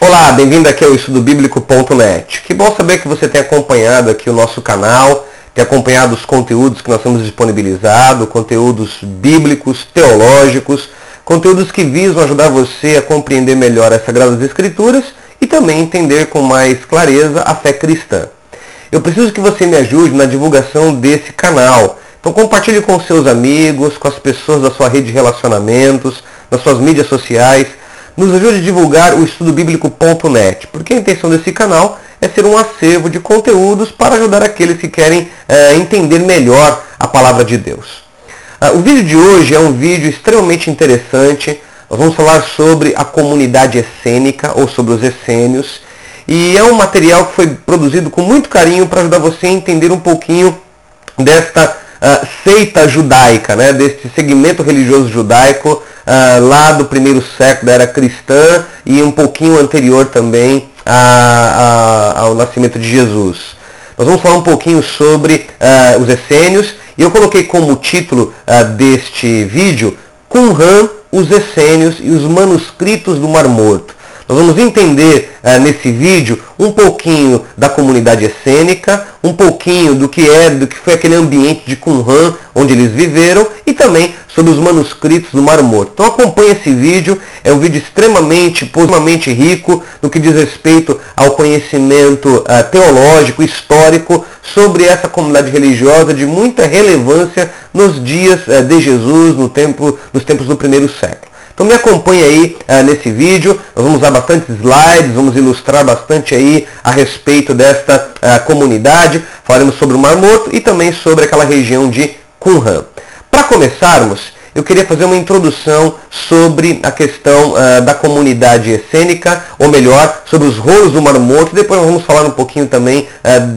Olá, bem-vindo aqui ao estudobiblico.net. Que bom saber que você tem acompanhado aqui o nosso canal, tem acompanhado os conteúdos que nós temos disponibilizado, conteúdos bíblicos, teológicos, conteúdos que visam ajudar você a compreender melhor as Sagradas Escrituras e também entender com mais clareza a fé cristã. Eu preciso que você me ajude na divulgação desse canal. Então compartilhe com seus amigos, com as pessoas da sua rede de relacionamentos, nas suas mídias sociais. Nos ajude a divulgar o estudobiblico.net, porque a intenção desse canal é ser um acervo de conteúdos para ajudar aqueles que querem entender melhor a palavra de Deus. O vídeo de hoje é um vídeo extremamente interessante. Nós vamos falar sobre a comunidade essênica, ou sobre os essênios, e é um material que foi produzido com muito carinho para ajudar você a entender um pouquinho desta seita judaica, né, deste segmento religioso judaico lá do primeiro século da era cristã e um pouquinho anterior também ao nascimento de Jesus. Nós vamos falar um pouquinho sobre os essênios e eu coloquei como título deste vídeo Qumran, os essênios e os manuscritos do Mar Morto. Nós vamos entender nesse vídeo um pouquinho da comunidade essênica, um pouquinho do que foi aquele ambiente de Qumran, onde eles viveram, e também sobre os manuscritos do Mar Morto. Então acompanhe esse vídeo, é um vídeo extremamente rico no que diz respeito ao conhecimento teológico, histórico, sobre essa comunidade religiosa de muita relevância nos dias de Jesus, nos tempos do primeiro século. Então me acompanhe aí nesse vídeo, nós vamos usar bastante slides, vamos ilustrar bastante aí a respeito desta comunidade, falaremos sobre o Mar Morto e também sobre aquela região de Qumran. Para começarmos, eu queria fazer uma introdução sobre a questão da comunidade essênica, ou melhor, sobre os rolos do Mar Morto, e depois nós vamos falar um pouquinho também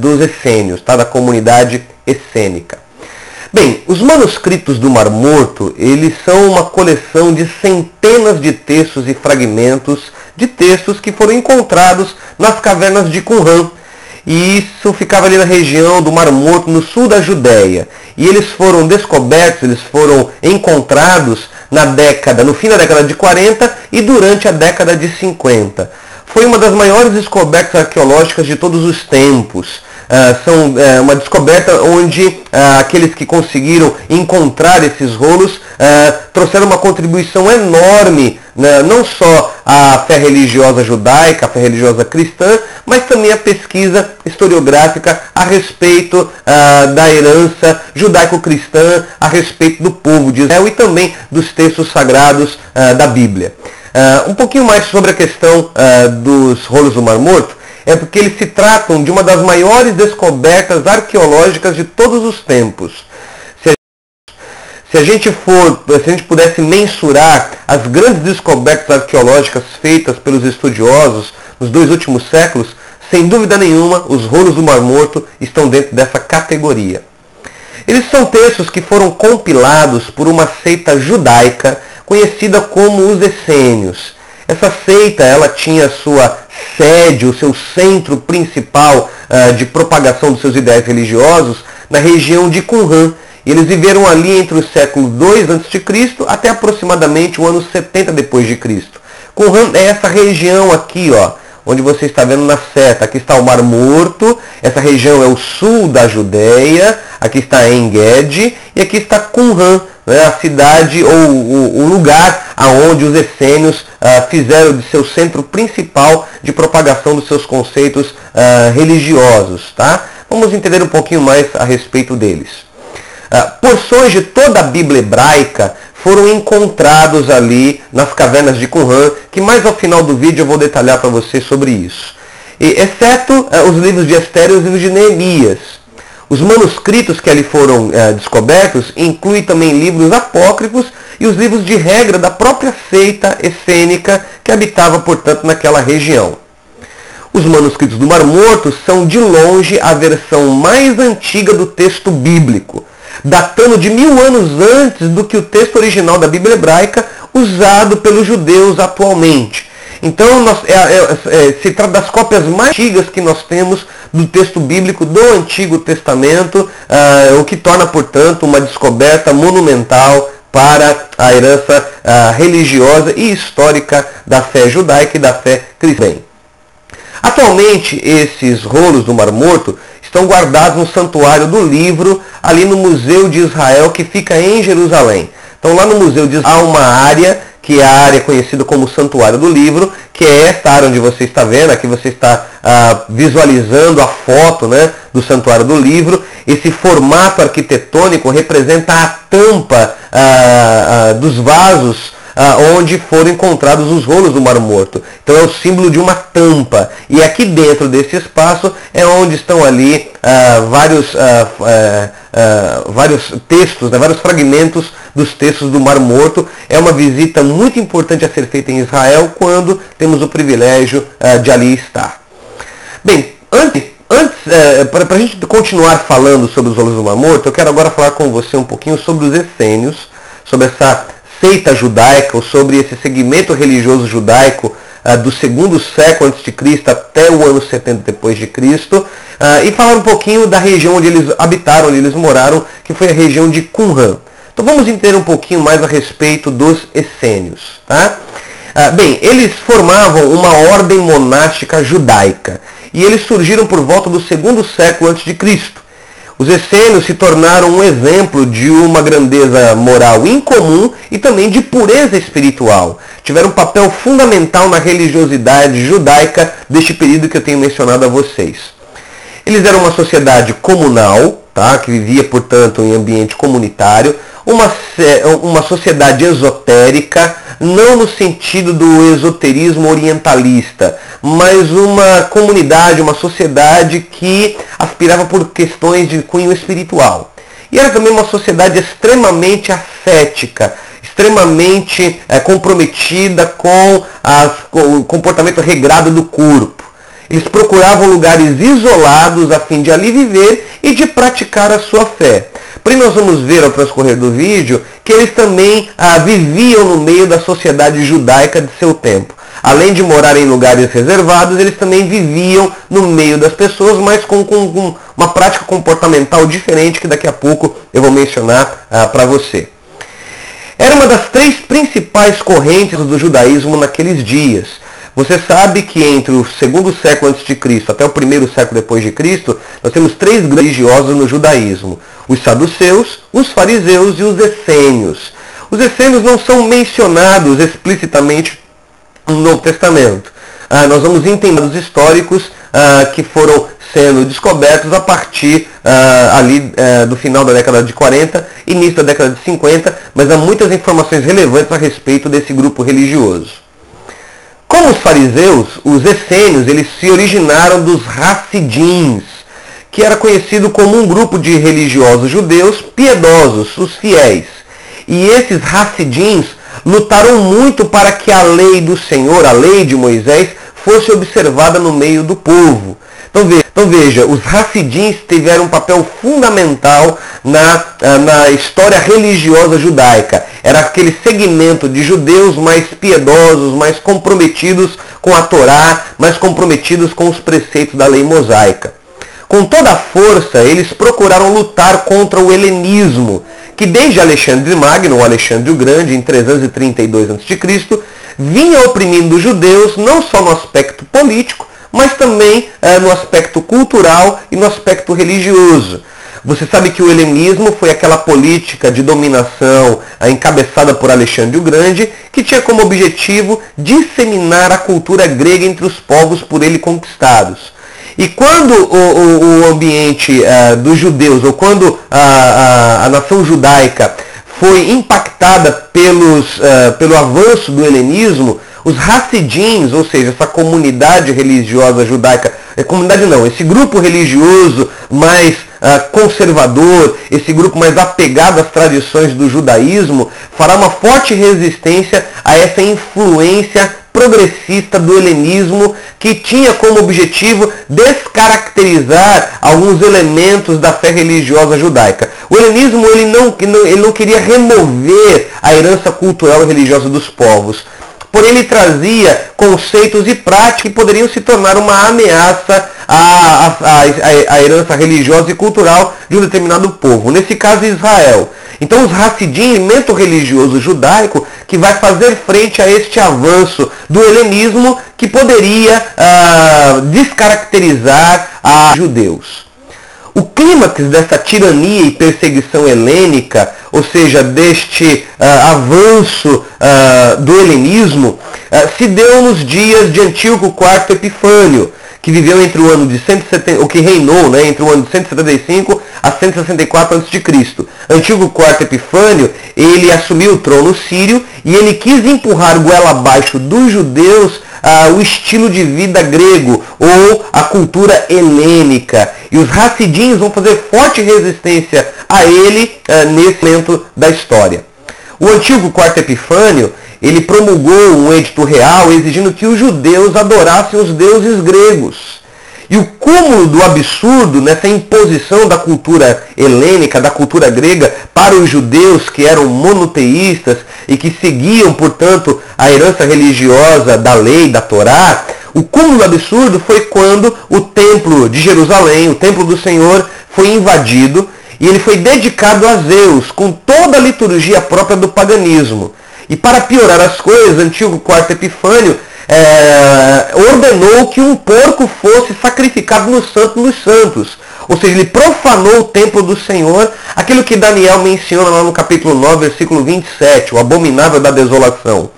dos essênios, tá? Da comunidade essênica. Bem, os manuscritos do Mar Morto, eles são uma coleção de centenas de textos e fragmentos de textos que foram encontrados nas cavernas de Qumran. E isso ficava ali na região do Mar Morto, no sul da Judéia. E eles foram descobertos, eles foram encontrados no fim da década de 40 e durante a década de 50. Foi uma das maiores descobertas arqueológicas de todos os tempos. São uma descoberta onde aqueles que conseguiram encontrar esses rolos trouxeram uma contribuição enorme, não só à fé religiosa judaica, à fé religiosa cristã, mas também à pesquisa historiográfica a respeito da herança judaico-cristã, a respeito do povo de Israel e também dos textos sagrados da Bíblia. Um pouquinho mais sobre a questão dos rolos do Mar Morto, é porque eles se tratam de uma das maiores descobertas arqueológicas de todos os tempos. Se a gente pudesse mensurar as grandes descobertas arqueológicas feitas pelos estudiosos nos 2 últimos séculos, sem dúvida nenhuma, os rolos do Mar Morto estão dentro dessa categoria. Eles são textos que foram compilados por uma seita judaica conhecida como os essênios. Essa seita, ela tinha sua sede, o seu centro principal de propagação dos seus ideais religiosos na região de Qumran. E eles viveram ali entre o século II a.C. até aproximadamente o ano 70 d.C. Qumran é essa região aqui, ó, onde você está vendo na seta. Aqui está o Mar Morto, essa região é o sul da Judéia, aqui está En-Gedi e aqui está Qumran, né, a cidade ou o lugar aonde os essênios fizeram de seu centro principal de propagação dos seus conceitos religiosos. Tá? Vamos entender um pouquinho mais a respeito deles. Porções de toda a Bíblia hebraica foram encontrados ali nas cavernas de Qumran, que mais ao final do vídeo eu vou detalhar para você sobre isso. Exceto os livros de Esther e os livros de Neemias. Os manuscritos que ali foram descobertos incluem também livros apócrifos e os livros de regra da própria seita essênica que habitava, portanto, naquela região. Os manuscritos do Mar Morto são, de longe, a versão mais antiga do texto bíblico, datando de 1000 anos antes do que o texto original da Bíblia hebraica usado pelos judeus atualmente. Então, se trata das cópias mais antigas que nós temos do texto bíblico do Antigo Testamento, o que torna, portanto, uma descoberta monumental para a herança religiosa e histórica da fé judaica e da fé cristã. Atualmente, esses rolos do Mar Morto estão guardados no Santuário do Livro, ali no Museu de Israel, que fica em Jerusalém. Então, lá no Museu de Israel há uma área, que é a área conhecida como Santuário do Livro, que é esta área onde você está vendo, aqui você está visualizando a foto, né, do Santuário do Livro. Esse formato arquitetônico representa a tampa dos vasos onde foram encontrados os rolos do Mar Morto. Então é o símbolo de uma tampa. E aqui dentro desse espaço é onde estão ali vários textos, né, vários fragmentos dos textos do Mar Morto. É uma visita muito importante a ser feita em Israel quando temos o privilégio de ali estar. Bem, antes para a gente continuar falando sobre os rolos do Mar Morto, eu quero agora falar com você um pouquinho sobre os essênios, sobre essa seita judaica, ou sobre esse segmento religioso judaico do segundo século a.C. até o ano 70 depois de Cristo, e falar um pouquinho da região onde eles habitaram, onde eles moraram, que foi a região de Qumran. Então vamos entender um pouquinho mais a respeito dos essênios. Tá? Bem, eles formavam uma ordem monástica judaica, e eles surgiram por volta do segundo século a.C. Os essênios se tornaram um exemplo de uma grandeza moral incomum e também de pureza espiritual. Tiveram um papel fundamental na religiosidade judaica deste período que eu tenho mencionado a vocês. Eles eram uma sociedade comunal, tá, que vivia, portanto, em ambiente comunitário, uma sociedade esotérica, não no sentido do esoterismo orientalista, mas uma comunidade, uma sociedade que aspirava por questões de cunho espiritual. E era também uma sociedade extremamente ascética, extremamente comprometida com o comportamento regrado do corpo. Eles procuravam lugares isolados a fim de ali viver e de praticar a sua fé. Porém, nós vamos ver ao transcorrer do vídeo que eles também viviam no meio da sociedade judaica de seu tempo. Além de morar em lugares reservados, eles também viviam no meio das pessoas, mas com uma prática comportamental diferente que daqui a pouco eu vou mencionar para você. Era uma das três principais correntes do judaísmo naqueles dias. Você sabe que entre o segundo século a.C. até o primeiro século depois de Cristo, nós temos três grandes religiosos no judaísmo: os saduceus, os fariseus e os essênios. Os essênios não são mencionados explicitamente no Novo Testamento. Nós vamos entender os históricos que foram sendo descobertos a partir do final da década de 40, início da década de 50, mas há muitas informações relevantes a respeito desse grupo religioso. Como os fariseus, os essênios, eles se originaram dos Hassidins, que era conhecido como um grupo de religiosos judeus piedosos, os fiéis. E esses Hassidins lutaram muito para que a lei do Senhor, a lei de Moisés, fosse observada no meio do povo. Então veja, os Hassidins tiveram um papel fundamental na história religiosa judaica. Era aquele segmento de judeus mais piedosos, mais comprometidos com a Torá, mais comprometidos com os preceitos da lei mosaica. Com toda a força, eles procuraram lutar contra o helenismo, que desde Alexandre Magno, ou Alexandre o Grande, em 332 a.C., vinha oprimindo os judeus não só no aspecto político, mas também no aspecto cultural e no aspecto religioso. Você sabe que o helenismo foi aquela política de dominação encabeçada por Alexandre o Grande, que tinha como objetivo disseminar a cultura grega entre os povos por ele conquistados. E quando o ambiente dos judeus, ou quando a nação judaica foi impactada pelo avanço do helenismo, os Hassidins, ou seja, essa comunidade religiosa judaica, esse grupo religioso mais conservador, esse grupo mais apegado às tradições do judaísmo, fará uma forte resistência a essa influência progressista do helenismo, que tinha como objetivo descaracterizar alguns elementos da fé religiosa judaica. O helenismo ele não queria remover a herança cultural e religiosa dos povos. porém ele trazia conceitos e práticas que poderiam se tornar uma ameaça à herança religiosa e cultural de um determinado povo, nesse caso Israel. Então os Hassidim, elemento religioso judaico, que vai fazer frente a este avanço do helenismo que poderia descaracterizar a judeus. O clímax dessa tirania e perseguição helênica, ou seja, deste avanço do helenismo, se deu nos dias de Antíoco IV Epifânio, que viveu entre o ano de 170, o que reinou, né, entre o ano de 175 a 164 a.C. Antíoco IV Epifânio, ele assumiu o trono sírio e ele quis empurrar goela abaixo dos judeus o estilo de vida grego ou a cultura helênica. E os Hassidim vão fazer forte resistência a ele nesse momento da história. O Antíoco IV Epifânio, ele promulgou um edito real exigindo que os judeus adorassem os deuses gregos. E o cúmulo do absurdo nessa imposição da cultura helênica, da cultura grega, para os judeus que eram monoteístas e que seguiam, portanto, a herança religiosa da lei, da Torá, o cúmulo do absurdo foi quando o templo de Jerusalém, o templo do Senhor, foi invadido e ele foi dedicado a Zeus, com toda a liturgia própria do paganismo. E para piorar as coisas, Antíoco IV Epifânio ordenou que um porco fosse sacrificado no Santo dos Santos. Ou seja, ele profanou o templo do Senhor, aquilo que Daniel menciona lá no capítulo 9, versículo 27, o abominável da desolação.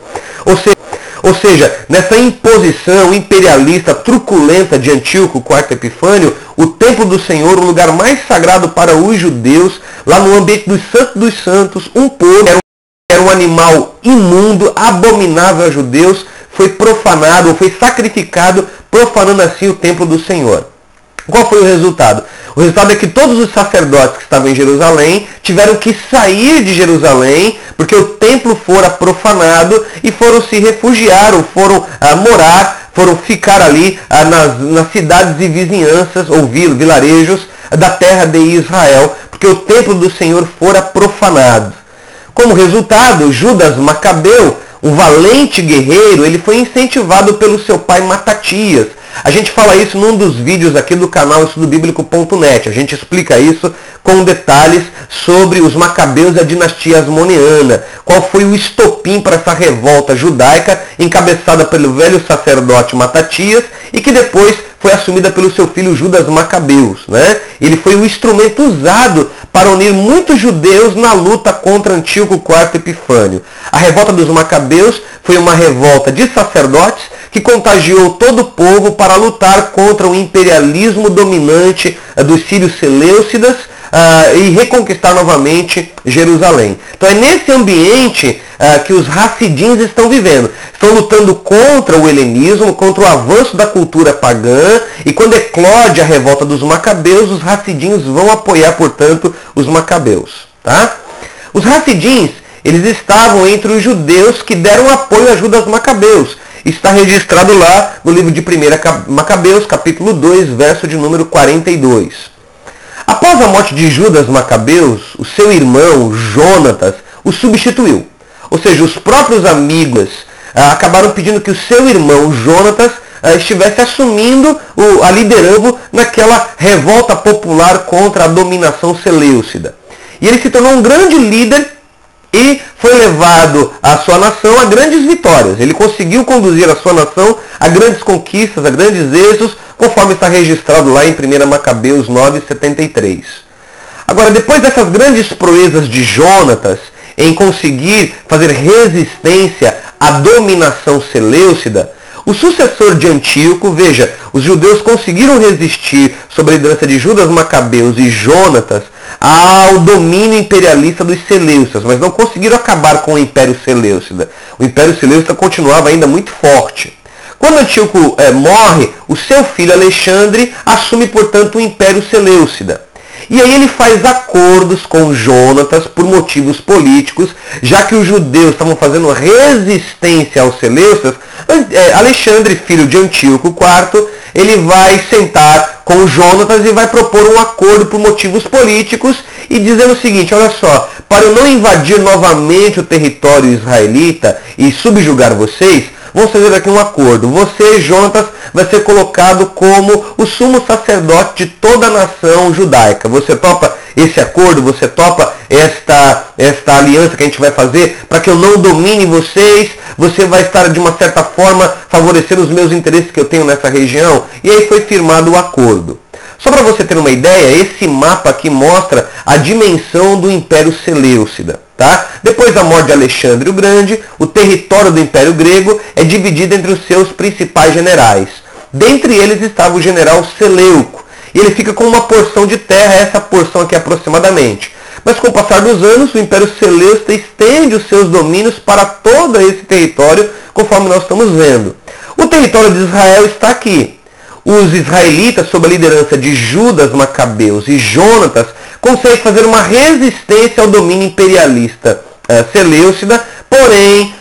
Ou seja, nessa imposição imperialista truculenta de Antíoco IV Epifânio, o templo do Senhor, o lugar mais sagrado para os judeus, lá no ambiente dos Santos dos Santos, um porco era um animal imundo, abominável a judeus, foi profanado, ou foi sacrificado, profanando assim o templo do Senhor. Qual foi o resultado? O resultado é que todos os sacerdotes que estavam em Jerusalém tiveram que sair de Jerusalém, porque o templo fora profanado, e foram se refugiar, ou foram morar, foram ficar ali nas cidades e vizinhanças, ou vilarejos da terra de Israel, porque o templo do Senhor fora profanado. Como resultado, Judas Macabeu, um valente guerreiro, ele foi incentivado pelo seu pai Matatias. A gente fala isso num dos vídeos aqui do canal estudobiblico.net. A gente explica isso com detalhes sobre os Macabeus e a dinastia Asmoneana. Qual foi o estopim para essa revolta judaica encabeçada pelo velho sacerdote Matatias e que depois foi assumida pelo seu filho Judas Macabeus, né? Ele foi o instrumento usado para unir muitos judeus na luta contra Antíoco IV Epifânio. A revolta dos Macabeus foi uma revolta de sacerdotes que contagiou todo o povo para lutar contra o imperialismo dominante dos sírios seleucidas e reconquistar novamente Jerusalém. Então é nesse ambiente que os Hassidins estão vivendo. Estão lutando contra o helenismo, contra o avanço da cultura pagã, e quando eclode a revolta dos Macabeus, os Hassidins vão apoiar, portanto, os Macabeus. Tá? Os Hassidins, eles estavam entre os judeus que deram apoio a Judas Macabeus. Está registrado lá no livro de 1 Macabeus, capítulo 2, verso de número 42. Após a morte de Judas Macabeus, o seu irmão Jonatas o substituiu. Ou seja, os próprios amigos acabaram pedindo que o seu irmão Jonatas estivesse assumindo a liderança naquela revolta popular contra a dominação seleucida. E ele se tornou um grande líder e foi levado a sua nação a grandes vitórias. Ele conseguiu conduzir a sua nação a grandes conquistas, a grandes êxitos, conforme está registrado lá em 1 Macabeus 9:73. Agora, depois dessas grandes proezas de Jonatas em conseguir fazer resistência à dominação seleucida, o sucessor de Antíoco, veja, os judeus conseguiram resistir sob a liderança de Judas Macabeus e Jonatas ao domínio imperialista dos seleucidas, mas não conseguiram acabar com o Império Seleucida. O Império Seleucida continuava ainda muito forte. Quando Antíoco morre, o seu filho Alexandre assume, portanto, o Império Seleucida. E aí ele faz acordos com Jonatas por motivos políticos, já que os judeus estavam fazendo resistência aos seleucidas. Alexandre, filho de Antíoco IV, ele vai sentar com Jonatas e vai propor um acordo por motivos políticos e dizendo o seguinte: olha só, para eu não invadir novamente o território israelita e subjugar vocês, vamos fazer aqui um acordo. Você, Jonatas, vai ser colocado como o sumo sacerdote de toda a nação judaica. Você topa esse acordo? Você topa esta aliança que a gente vai fazer para que eu não domine vocês? Você vai estar, de uma certa forma, favorecendo os meus interesses que eu tenho nessa região? E aí foi firmado o acordo. Só para você ter uma ideia, esse mapa aqui mostra a dimensão do Império Seleucida. Tá? Depois da morte de Alexandre o Grande, o território do Império Grego é dividido entre os seus principais generais. Dentre eles estava o general Seleuco. E ele fica com uma porção de terra, essa porção aqui aproximadamente. Mas com o passar dos anos, o Império Seleucida estende os seus domínios para todo esse território, conforme nós estamos vendo. O território de Israel está aqui. Os israelitas, sob a liderança de Judas Macabeus e Jonatas, conseguem fazer uma resistência ao domínio imperialista seleucida, porém,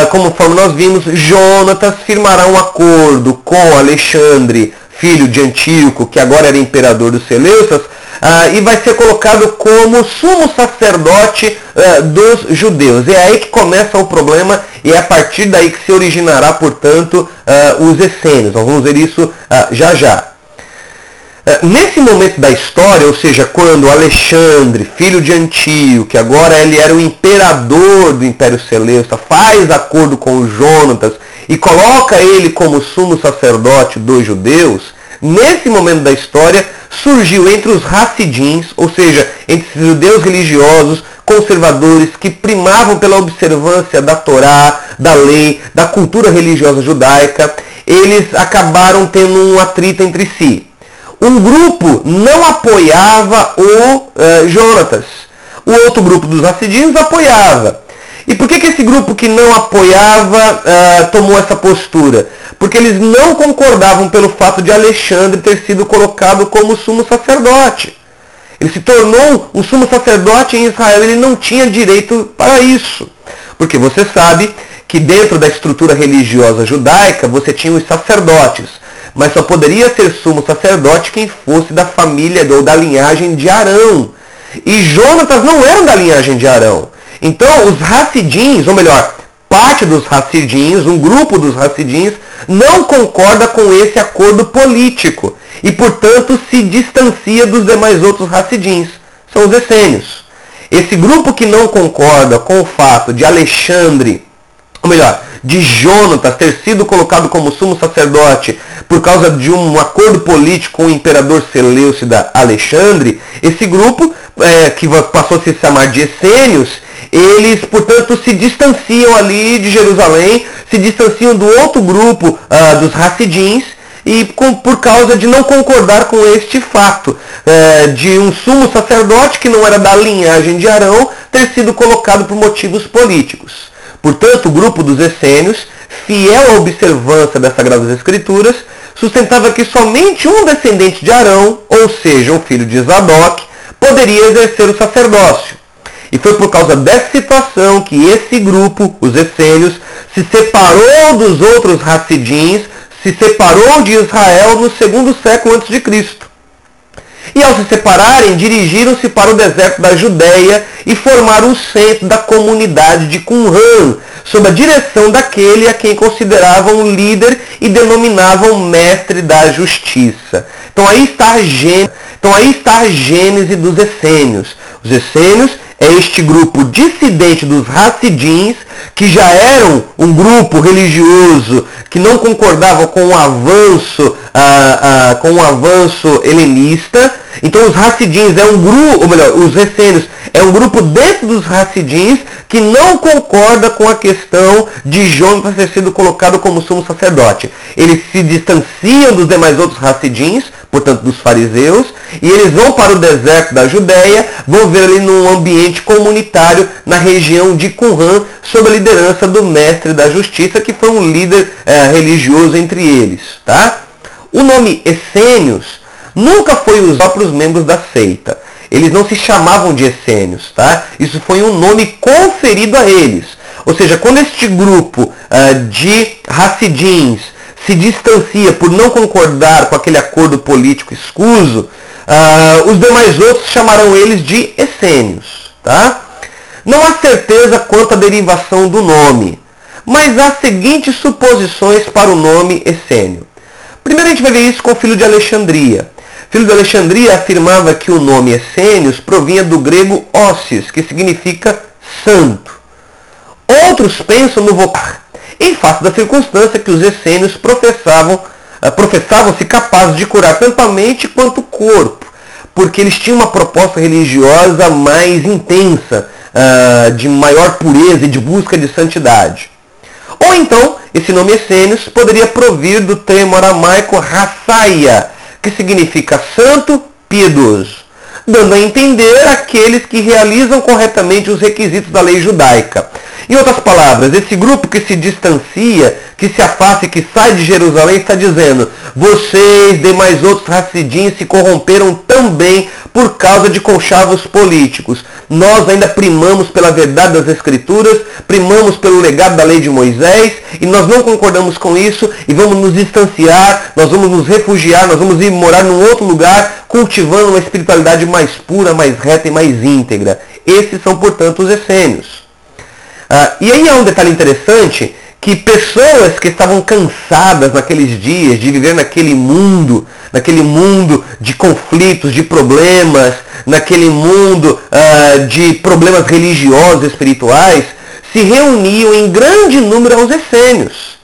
conforme nós vimos, Jonatas firmará um acordo com Alexandre, filho de Antíoco, que agora era imperador dos Seleucidas, e vai ser colocado como sumo sacerdote dos judeus. É aí que começa o problema e é a partir daí que se originará, portanto, os essênios. Nós vamos ver isso já já. Nesse momento da história, ou seja, quando Alexandre, filho de Antíoco, que agora ele era o imperador do Império Seleucida, faz acordo com Jonatas e coloca ele como sumo sacerdote dos judeus, nesse momento da história surgiu entre os Hassidins, ou seja, entre os judeus religiosos, conservadores, que primavam pela observância da Torá, da lei, da cultura religiosa judaica, eles acabaram tendo um atrito entre si. Um grupo não apoiava o Jonatas. O outro grupo dos Hassidins apoiava. E por que esse grupo que não apoiava tomou essa postura? Porque eles não concordavam pelo fato de Alexandre ter sido colocado como sumo sacerdote. Ele se tornou um sumo sacerdote em Israel, ele não tinha direito para isso. Porque você sabe que dentro da estrutura religiosa judaica você tinha os sacerdotes, mas só poderia ser sumo sacerdote quem fosse da família ou da linhagem de Arão. E Jonatas não era da linhagem de Arão. Então os Hassidins, ou melhor, parte dos Hassidins, um grupo dos Hassidins, não concorda com esse acordo político e, portanto, se distancia dos demais outros Hassidins. São os essênios. Esse grupo que não concorda com o fato de Alexandre, ou melhor, de Jonatas ter sido colocado como sumo sacerdote por causa de um acordo político com o imperador Seleucida Alexandre, esse grupo, que passou a se chamar de essênios, eles, portanto, se distanciam ali de Jerusalém, se distanciam do outro grupo dos Hassidins, e por causa de não concordar com este fato, de um sumo sacerdote que não era da linhagem de Arão ter sido colocado por motivos políticos. Portanto, o grupo dos essênios, fiel à observância das Sagradas Escrituras, sustentava que somente um descendente de Arão, ou seja, o filho de Zadok, poderia exercer o sacerdócio. E foi por causa dessa situação que esse grupo, os essênios, se separou dos outros Hassidins, se separou de Israel no 2º século a.C. E ao se separarem, dirigiram-se para o deserto da Judéia e formaram o centro da comunidade de Qumran, sob a direção daquele a quem consideravam líder e denominavam mestre da justiça. Então aí está a gênese dos essênios. Os essênios é este grupo dissidente dos Hassidins, que já eram um grupo religioso que não concordava com o avanço helenista. Então os Hassidins é um grupo, ou melhor, os essênios é um grupo dentro dos Hassidins que não concorda com a questão de Jonatas ter sido colocado como sumo sacerdote. Eles se distanciam dos demais outros Hassidins, portanto dos fariseus, e eles vão para o deserto da Judéia, vão ver ali num ambiente comunitário na região de Qumran, sob a liderança do mestre da justiça, que foi um líder religioso entre eles. Tá? O nome essênios nunca foi usado para os membros da seita. Eles não se chamavam de essênios. Tá? Isso foi um nome conferido a eles. Ou seja, quando este grupo de Hassidins se distancia por não concordar com aquele acordo político escuso, os demais outros chamarão eles de essênios. Tá? Não há certeza quanto à derivação do nome, mas há seguintes suposições para o nome essênio. Primeiro a gente vai ver isso com o Filho de Alexandria. Filho de Alexandria afirmava que o nome essênios provinha do grego ósseos, que significa santo. Outros pensam no vocabulário, em face da circunstância que os essênios professavam-se capazes de curar tanto a mente quanto o corpo, porque eles tinham uma proposta religiosa mais intensa, de maior pureza e de busca de santidade. Ou então, esse nome essênios poderia provir do termo aramaico rassaia, que significa santo, piedoso, dando a entender aqueles que realizam corretamente os requisitos da lei judaica. Em outras palavras, esse grupo que se distancia, que se afasta e que sai de Jerusalém está dizendo: vocês, demais outros Hassidim, se corromperam também por causa de conchavos políticos. Nós ainda primamos pela verdade das Escrituras, primamos pelo legado da lei de Moisés, e nós não concordamos com isso e vamos nos distanciar, nós vamos nos refugiar, nós vamos ir morar num outro lugar, cultivando uma espiritualidade mais pura, mais reta e mais íntegra. Esses são, portanto, os essênios. E aí há um detalhe interessante, que pessoas que estavam cansadas naqueles dias de viver naquele mundo de conflitos, de problemas, naquele mundo de problemas religiosos, espirituais, se reuniam em grande número aos essênios.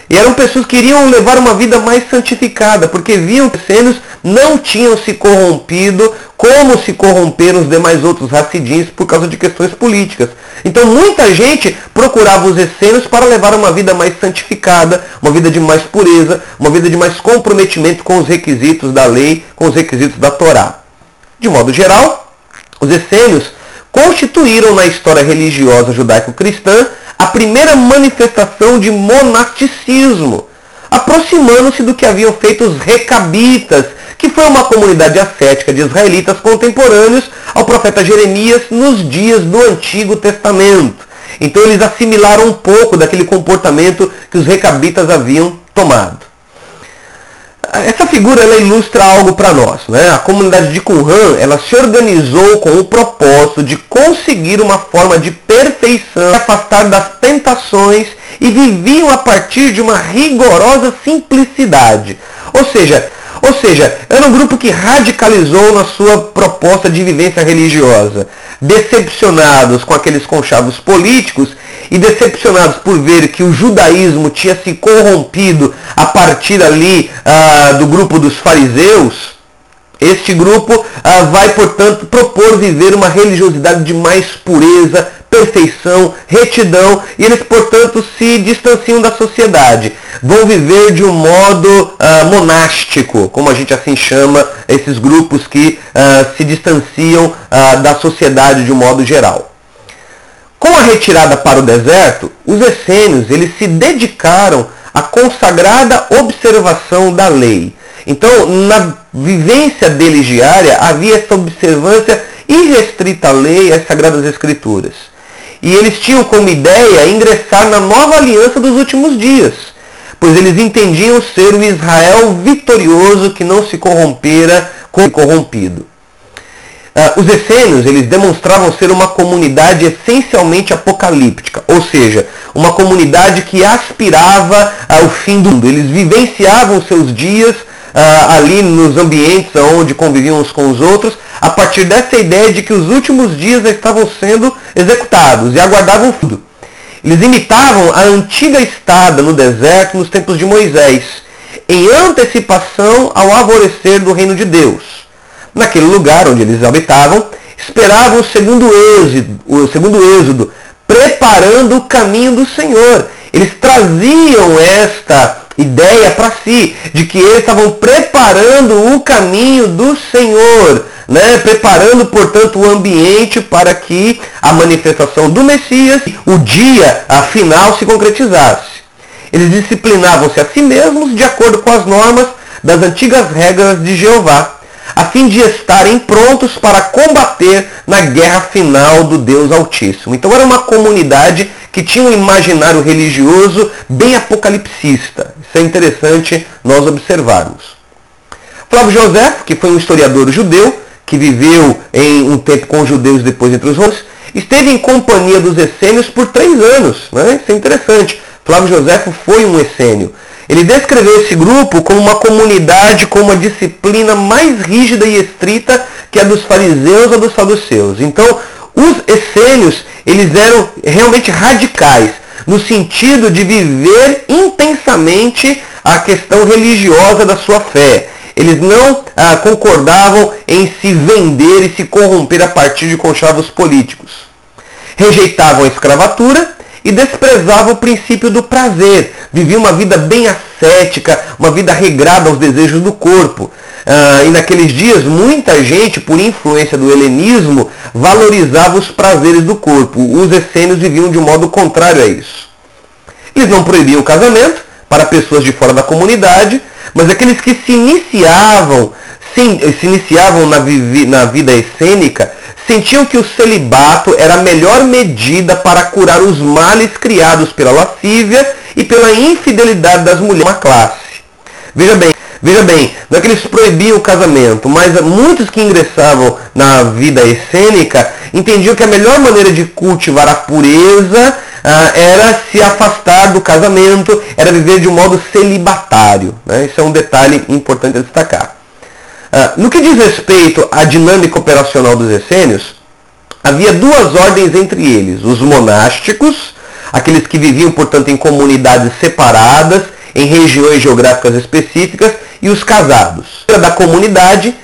E eram pessoas que queriam levar uma vida mais santificada, porque viam que os essênios não tinham se corrompido como se corromperam os demais outros Hassidins por causa de questões políticas. Então muita gente procurava os essênios para levar uma vida mais santificada, uma vida de mais pureza, uma vida de mais comprometimento com os requisitos da lei, com os requisitos da Torá. De modo geral, os essênios constituíram na história religiosa judaico-cristã a primeira manifestação de monasticismo, aproximando-se do que haviam feito os recabitas, que foi uma comunidade ascética de israelitas contemporâneos ao profeta Jeremias nos dias do Antigo Testamento. Então eles assimilaram um pouco daquele comportamento que os recabitas haviam tomado. Essa figura ela ilustra algo para nós, né? A comunidade de Qumran ela se organizou com o propósito de conseguir uma forma de perfeição, se afastar das tentações e viviam a partir de uma rigorosa simplicidade. Ou seja, era um grupo que radicalizou na sua proposta de vivência religiosa. Decepcionados com aqueles conchavos políticos e decepcionados por ver que o judaísmo tinha se corrompido a partir ali do grupo dos fariseus, este grupo vai, portanto, propor viver uma religiosidade de mais pureza, perfeição, retidão, e eles, portanto, se distanciam da sociedade. Vão viver de um modo monástico, como a gente assim chama esses grupos que se distanciam da sociedade de um modo geral. Com a retirada para o deserto, os essênios eles se dedicaram à consagrada observação da lei. Então, na vivência deles diária, havia essa observância irrestrita à lei e às Sagradas Escrituras. E eles tinham como ideia ingressar na nova aliança dos últimos dias, pois eles entendiam ser o Israel vitorioso que não se corrompera com o corrompido. Os essênios eles demonstravam ser uma comunidade essencialmente apocalíptica, ou seja, uma comunidade que aspirava ao fim do mundo. Eles vivenciavam seus dias ali nos ambientes onde conviviam uns com os outros, a partir dessa ideia de que os últimos dias estavam sendo executados e aguardavam tudo. Eles imitavam a antiga estada no deserto nos tempos de Moisés, em antecipação ao alvorecer do reino de Deus. Naquele lugar onde eles habitavam, esperavam o segundo êxodo, preparando o caminho do Senhor. Eles traziam esta ideia para si, de que eles estavam preparando o caminho do Senhor, né? Preparando, portanto, o ambiente para que a manifestação do Messias, o dia final, se concretizasse. Eles disciplinavam-se a si mesmos de acordo com as normas das antigas regras de Jeová, a fim de estarem prontos para combater na guerra final do Deus Altíssimo. Então era uma comunidade que tinha um imaginário religioso bem apocalipsista. Isso é interessante nós observarmos. Flávio José, que foi um historiador judeu, que viveu em um tempo com os judeus e depois entre os romanos, esteve em companhia dos essênios por 3 anos. Né? Isso é interessante. Flávio Joséfo foi um essênio. Ele descreveu esse grupo como uma comunidade com uma disciplina mais rígida e estrita que a dos fariseus ou dos saduceus. Então, os essênios, eles eram realmente radicais, no sentido de viver intensamente a questão religiosa da sua fé. Eles não concordavam em se vender e se corromper a partir de conchavos políticos. Rejeitavam a escravatura e desprezavam o princípio do prazer. Viviam uma vida bem ascética, uma vida regrada aos desejos do corpo. E naqueles dias, muita gente, por influência do helenismo, valorizava os prazeres do corpo. Os essênios viviam de um modo contrário a isso. Eles não proibiam o casamento para pessoas de fora da comunidade, mas aqueles que se iniciavam na vida essênica sentiam que o celibato era a melhor medida para curar os males criados pela lascívia e pela infidelidade das mulheres de uma classe. Veja bem, não é que eles proibiam o casamento, mas muitos que ingressavam na vida essênica entendiam que a melhor maneira de cultivar a pureza era se afastar do casamento, era viver de um modo celibatário. Né? Isso é um detalhe importante a destacar. No que diz respeito à dinâmica operacional dos essênios, havia 2 ordens entre eles: os monásticos, aqueles que viviam, portanto, em comunidades separadas, em regiões geográficas específicas, e os casados. Da comunidade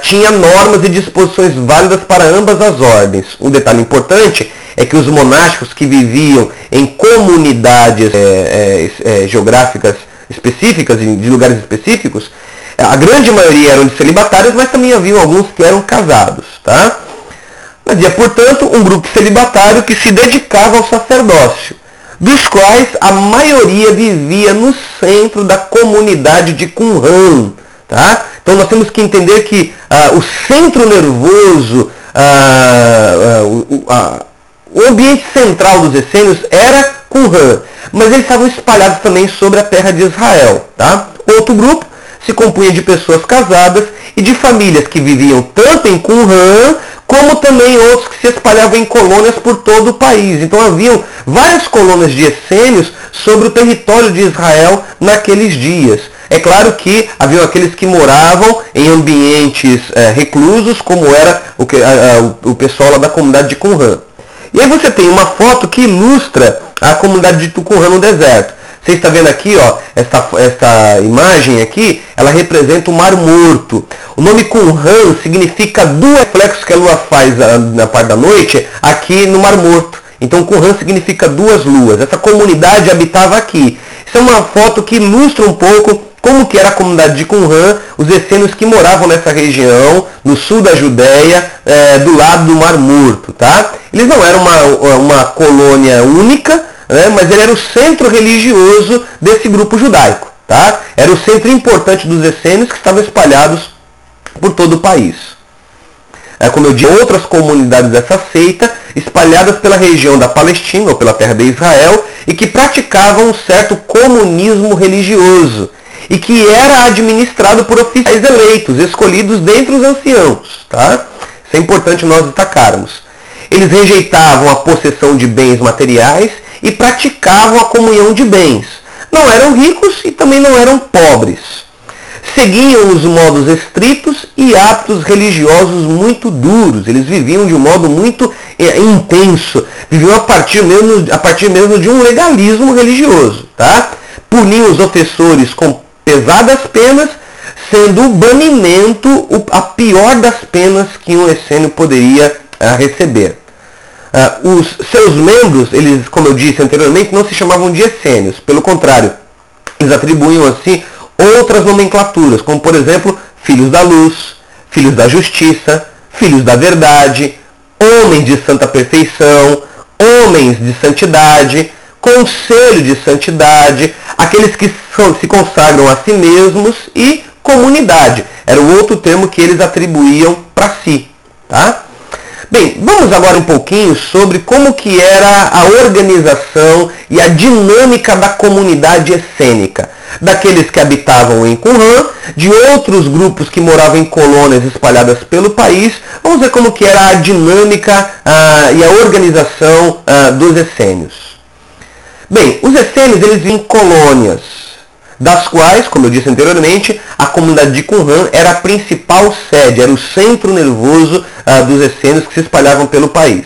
tinha normas e disposições válidas para ambas as ordens. Um detalhe importante é que os monásticos que viviam em comunidades geográficas específicas, de lugares específicos, a grande maioria eram de celibatários, mas também haviam alguns que eram casados. Tá? Havia, portanto, um grupo celibatário que se dedicava ao sacerdócio, dos quais a maioria vivia no centro da comunidade de Qumran. Tá? Então nós temos que entender que o centro nervoso, o ambiente central dos essênios era Qumran, mas eles estavam espalhados também sobre a terra de Israel. Tá? Outro grupo se compunha de pessoas casadas e de famílias que viviam tanto em Qumran, como também outros que se espalhavam em colônias por todo o país. Então haviam várias colônias de essênios sobre o território de Israel naqueles dias. É claro que haviam aqueles que moravam em ambientes reclusos, como era o pessoal lá da comunidade de Qumran. E aí você tem uma foto que ilustra a comunidade de Qumran no deserto. Você está vendo aqui, ó, esta imagem aqui, ela representa o Mar Morto. O nome Qumran significa 2 reflexos que a lua faz na parte da noite aqui no Mar Morto. Então Qumran significa 2 luas. Essa comunidade habitava aqui. Isso é uma foto que ilustra um pouco como que era a comunidade de Qumran, os essênios que moravam nessa região, no sul da Judéia, do lado do Mar Morto. Tá? Eles não eram uma colônia única, mas ele era o centro religioso desse grupo judaico. Tá? Era o centro importante dos essênios que estavam espalhados por todo o país. Como eu disse, outras comunidades dessa seita, espalhadas pela região da Palestina, ou pela terra de Israel, e que praticavam um certo comunismo religioso, e que era administrado por oficiais eleitos, escolhidos dentre os anciãos. Tá? Isso é importante nós destacarmos. Eles rejeitavam a possessão de bens materiais e praticavam a comunhão de bens. Não eram ricos e também não eram pobres. Seguiam os modos estritos e hábitos religiosos muito duros. Eles viviam de um modo muito intenso. Viviam a partir mesmo de um legalismo religioso. Tá? Puniam os ofensores com pesadas penas, sendo o banimento a pior das penas que um essênio poderia receber. Os seus membros, eles, como eu disse anteriormente, não se chamavam de essênios. Pelo contrário, eles atribuíam assim outras nomenclaturas, como por exemplo, filhos da luz, filhos da justiça, filhos da verdade, homens de santa perfeição, homens de santidade, conselho de santidade, aqueles que se consagram a si mesmos, e comunidade. Era o outro termo que eles atribuíam para si. Tá? Bem, vamos agora um pouquinho sobre como que era a organização e a dinâmica da comunidade essênica, daqueles que habitavam em Qumran de outros grupos que moravam em colônias espalhadas pelo país. Vamos ver como que era a dinâmica e a organização dos essênios. Bem, os essênios eles vinham em colônias, das quais, como eu disse anteriormente, a comunidade de Qumran era a principal sede, era o centro nervoso dos essênios que se espalhavam pelo país.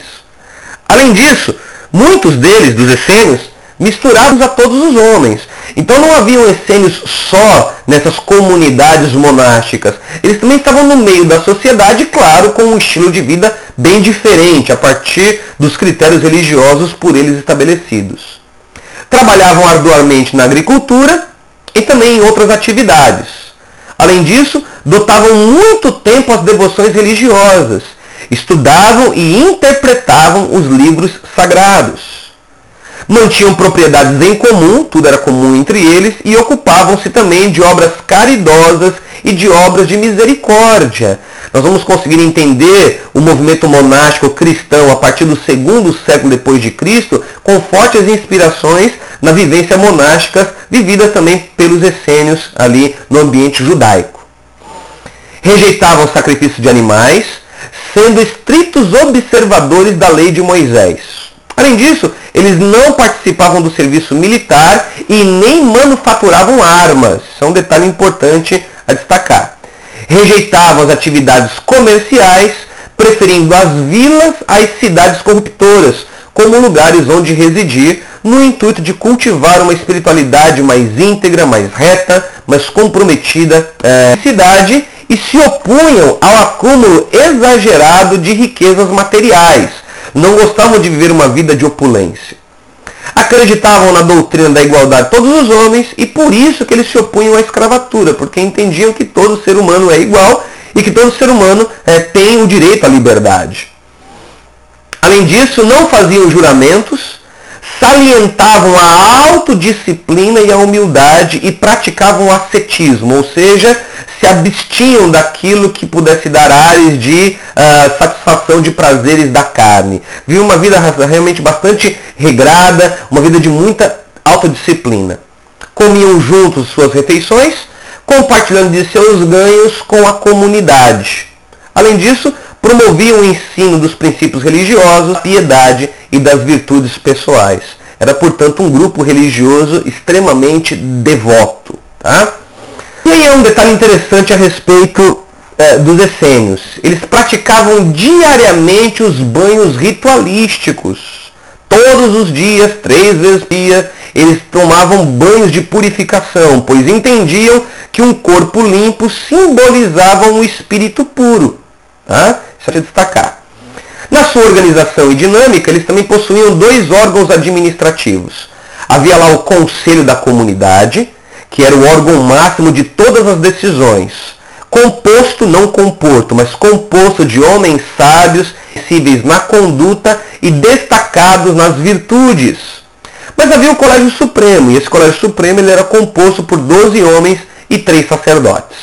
Além disso, muitos deles, dos essênios, misturados a todos os homens. Então não haviam essênios só nessas comunidades monásticas. Eles também estavam no meio da sociedade, claro, com um estilo de vida bem diferente, a partir dos critérios religiosos por eles estabelecidos. Trabalhavam arduamente na agricultura e também em outras atividades. Além disso, dotavam muito tempo às devoções religiosas, estudavam e interpretavam os livros sagrados. Mantinham propriedades em comum, tudo era comum entre eles, e ocupavam-se também de obras caridosas e de obras de misericórdia. Nós vamos conseguir entender o movimento monástico cristão a partir do segundo século depois de Cristo, com fortes inspirações na vivência monástica vivida também pelos essênios ali no ambiente judaico. Rejeitavam o sacrifício de animais, sendo estritos observadores da lei de Moisés. Além disso, eles não participavam do serviço militar e nem manufaturavam armas. Isso é um detalhe importante a destacar. Rejeitavam as atividades comerciais, preferindo as vilas às cidades corruptoras, como lugares onde residir, no intuito de cultivar uma espiritualidade mais íntegra, mais reta, mais comprometida à cidade, e se opunham ao acúmulo exagerado de riquezas materiais. Não gostavam de viver uma vida de opulência. Acreditavam na doutrina da igualdade de todos os homens e por isso que eles se opunham à escravatura, porque entendiam que todo ser humano é igual e que todo ser humano tem o direito à liberdade. Além disso, não faziam juramentos, salientavam a autodisciplina e a humildade e praticavam o ascetismo, ou seja, se abstinham daquilo que pudesse dar ares de satisfação de prazeres da carne. Viviam uma vida realmente bastante regrada, uma vida de muita autodisciplina. Comiam juntos suas refeições, compartilhando de seus ganhos com a comunidade. Além disso, promoviam o ensino dos princípios religiosos, piedade e das virtudes pessoais. Era, portanto, um grupo religioso extremamente devoto. Tá? E aí é um detalhe interessante a respeito dos essênios. Eles praticavam diariamente os banhos ritualísticos. Todos os dias, 3 vezes por dia, eles tomavam banhos de purificação, pois entendiam que um corpo limpo simbolizava um espírito puro. Tá? Isso é de destacar. Na sua organização e dinâmica, eles também possuíam 2 órgãos administrativos. Havia lá o Conselho da Comunidade, que era o órgão máximo de todas as decisões, composto, não comporto, mas composto de homens sábios, sensíveis na conduta e destacados nas virtudes. Mas havia o Colégio Supremo, e esse Colégio Supremo ele era composto por 12 homens e 3 sacerdotes.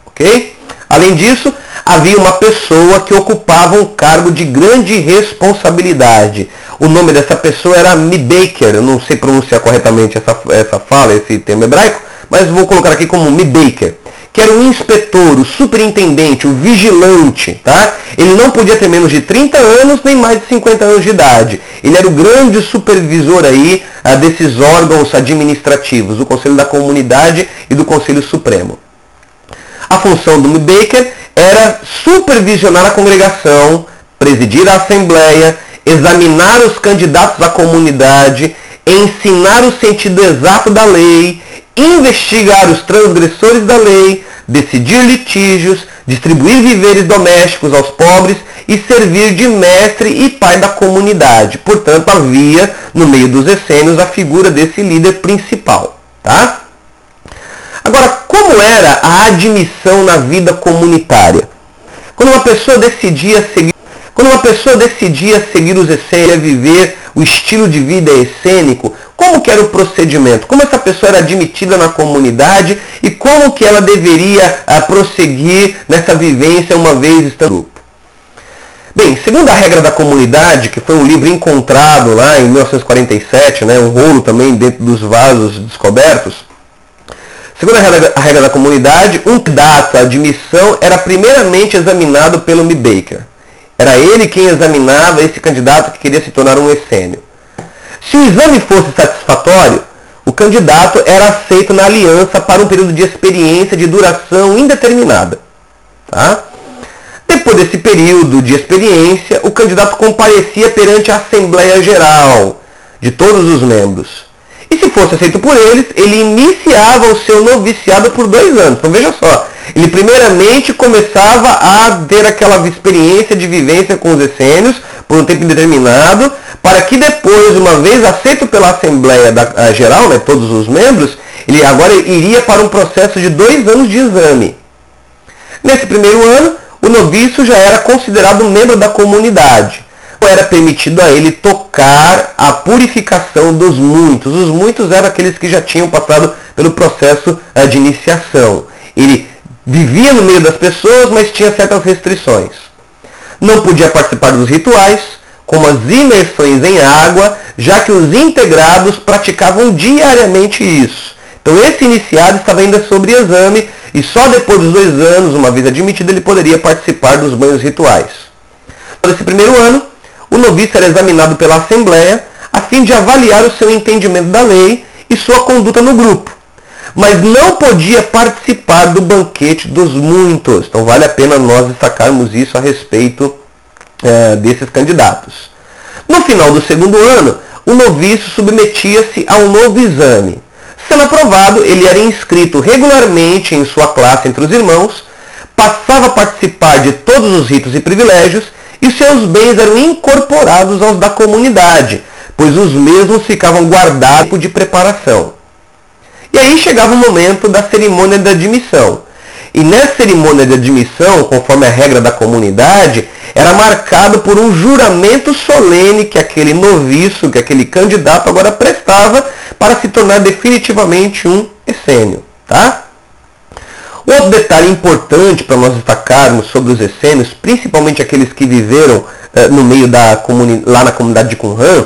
Ok? Além disso, havia uma pessoa que ocupava um cargo de grande responsabilidade. O nome dessa pessoa era Mibaker, eu não sei pronunciar corretamente essa fala, esse termo hebraico, mas vou colocar aqui como Mibaker, que era o inspetor, o superintendente, o vigilante. Tá? Ele não podia ter menos de 30 anos nem mais de 50 anos de idade. Ele era o grande supervisor aí desses órgãos administrativos, do Conselho da Comunidade e do Conselho Supremo. A função do Mibaker era supervisionar a congregação, presidir a assembleia, examinar os candidatos à comunidade, ensinar o sentido exato da lei, investigar os transgressores da lei, decidir litígios, distribuir víveres domésticos aos pobres e servir de mestre e pai da comunidade. Portanto, havia no meio dos essênios a figura desse líder principal. Tá? Agora, como era a admissão na vida comunitária? Quando uma pessoa decidia seguir os essênios, viver o estilo de vida essênico, como que era o procedimento? Como essa pessoa era admitida na comunidade e como que ela deveria prosseguir nessa vivência uma vez estando no grupo? Bem, segundo a regra da comunidade, que foi um livro encontrado lá em 1947, um rolo também dentro dos vasos descobertos, Segundo a regra da comunidade, um candidato à admissão era primeiramente examinado pelo Baker. Era ele quem examinava esse candidato que queria se tornar um essênio. Se o exame fosse satisfatório, o candidato era aceito na aliança para um período de experiência de duração indeterminada. Tá? Depois desse período de experiência, o candidato comparecia perante a Assembleia Geral de todos os membros. E se fosse aceito por eles, ele iniciava o seu noviciado por 2 anos. Então veja só, ele primeiramente começava a ter aquela experiência de vivência com os essênios por um tempo indeterminado, para que depois, uma vez aceito pela Assembleia Geral, né, todos os membros, ele agora iria para um processo de 2 anos de exame. Nesse primeiro ano, o noviço já era considerado membro da comunidade. Era permitido a ele tocar a purificação dos muitos. Os muitos eram aqueles que já tinham passado pelo processo de iniciação. Ele vivia no meio das pessoas, mas tinha certas restrições. Não podia participar dos rituais, como as imersões em água, já que os integrados praticavam diariamente isso. Então esse iniciado estava ainda sob exame e só depois dos 2 anos, uma vez admitido, ele poderia participar dos banhos rituais. Nesse primeiro ano, o noviço era examinado pela Assembleia a fim de avaliar o seu entendimento da lei e sua conduta no grupo. Mas não podia participar do banquete dos muitos. Então vale a pena nós destacarmos isso a respeito desses candidatos. No final do segundo ano, o noviço submetia-se a um novo exame. Sendo aprovado, ele era inscrito regularmente em sua classe entre os irmãos, passava a participar de todos os ritos e privilégios, e seus bens eram incorporados aos da comunidade, pois os mesmos ficavam guardados de preparação. E aí chegava o momento da cerimônia de admissão. E nessa cerimônia de admissão, conforme a regra da comunidade, era marcado por um juramento solene que aquele noviço, que aquele candidato agora prestava para se tornar definitivamente um essênio. Tá? Outro detalhe importante para nós destacarmos sobre os essênios, principalmente aqueles que viveram no meio lá na comunidade de Qumran,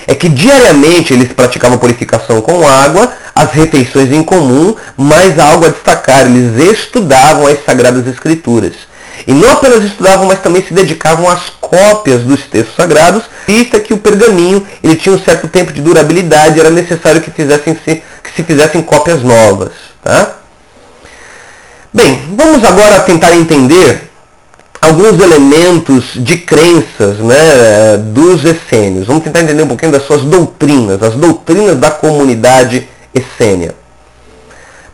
é que diariamente eles praticavam purificação com água, as refeições em comum, mas algo a destacar, eles estudavam as Sagradas Escrituras. E não apenas estudavam, mas também se dedicavam às cópias dos textos sagrados, visto que o pergaminho ele tinha um certo tempo de durabilidade, era necessário que se fizessem cópias novas. Tá? Bem, vamos agora tentar entender alguns elementos de crenças, né, dos essênios. Vamos tentar entender um pouquinho das suas doutrinas, as doutrinas da comunidade essênia.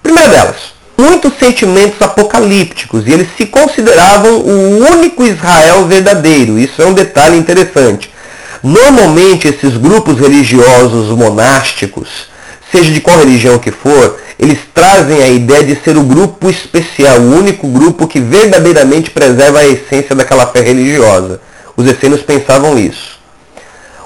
Primeira delas, muitos sentimentos apocalípticos, e eles se consideravam o único Israel verdadeiro. Isso é um detalhe interessante. Normalmente esses grupos religiosos monásticos, seja de qual religião que for, eles trazem a ideia de ser o grupo especial, o único grupo que verdadeiramente preserva a essência daquela fé religiosa. Os essênios pensavam isso.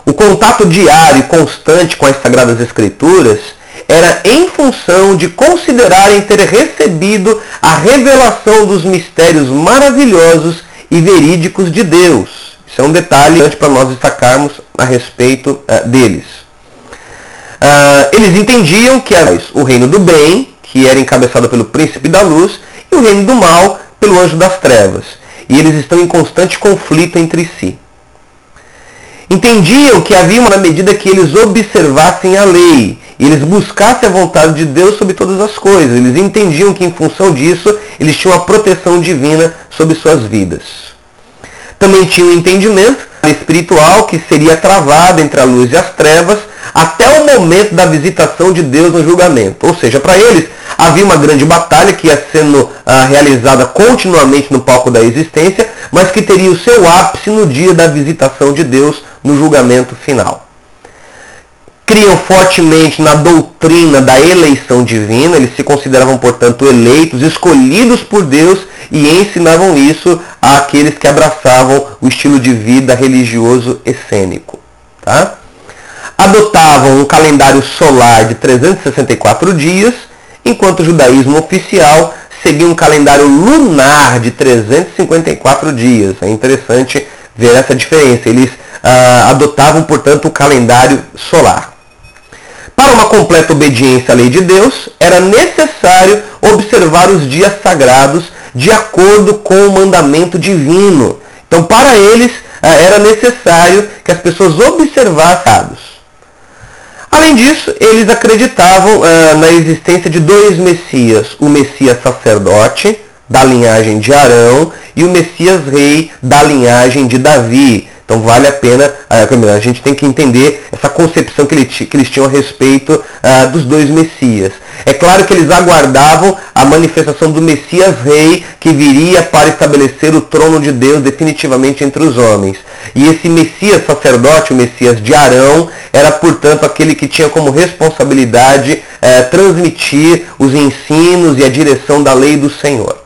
O contato diário e constante com as Sagradas Escrituras era em função de considerarem ter recebido a revelação dos mistérios maravilhosos e verídicos de Deus. Isso é um detalhe importante para nós destacarmos a respeito deles. Eles entendiam que era o reino do bem, que era encabeçado pelo príncipe da luz, e o reino do mal pelo anjo das trevas. E eles estão em constante conflito entre si. Entendiam que havia uma medida que eles observassem a lei, e eles buscassem a vontade de Deus sobre todas as coisas. Eles entendiam que em função disso, eles tinham a proteção divina sobre suas vidas. Também tinham um entendimento espiritual que seria travado entre a luz e as trevas, até o momento da visitação de Deus no julgamento. Ou seja, para eles havia uma grande batalha que ia sendo realizada continuamente no palco da existência, mas que teria o seu ápice no dia da visitação de Deus no julgamento final. Criam fortemente na doutrina da eleição divina, eles se consideravam, portanto, eleitos, escolhidos por Deus, e ensinavam isso àqueles que abraçavam o estilo de vida religioso essênico. Tá? Adotavam um calendário solar de 364 dias, enquanto o judaísmo oficial seguia um calendário lunar de 354 dias. É interessante ver essa diferença. Eles adotavam, portanto, o calendário solar. Para uma completa obediência à lei de Deus, era necessário observar os dias sagrados de acordo com o mandamento divino. Então, para eles, era necessário que as pessoas observassem. Além disso, eles acreditavam na existência de dois Messias, o Messias sacerdote, da linhagem de Arão, e o Messias rei, da linhagem de Davi. Então vale a pena, a gente tem que entender essa concepção que eles tinham a respeito dos dois Messias. É claro que eles aguardavam a manifestação do Messias rei, que viria para estabelecer o trono de Deus definitivamente entre os homens. E esse Messias sacerdote, o Messias de Arão, era portanto aquele que tinha como responsabilidade transmitir os ensinos e a direção da lei do Senhor.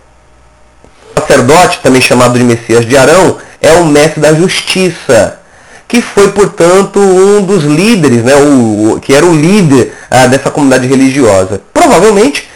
O sacerdote, também chamado de Messias de Arão, é o mestre da justiça, que foi, portanto, um dos líderes, que era o líder dessa comunidade religiosa. Provavelmente,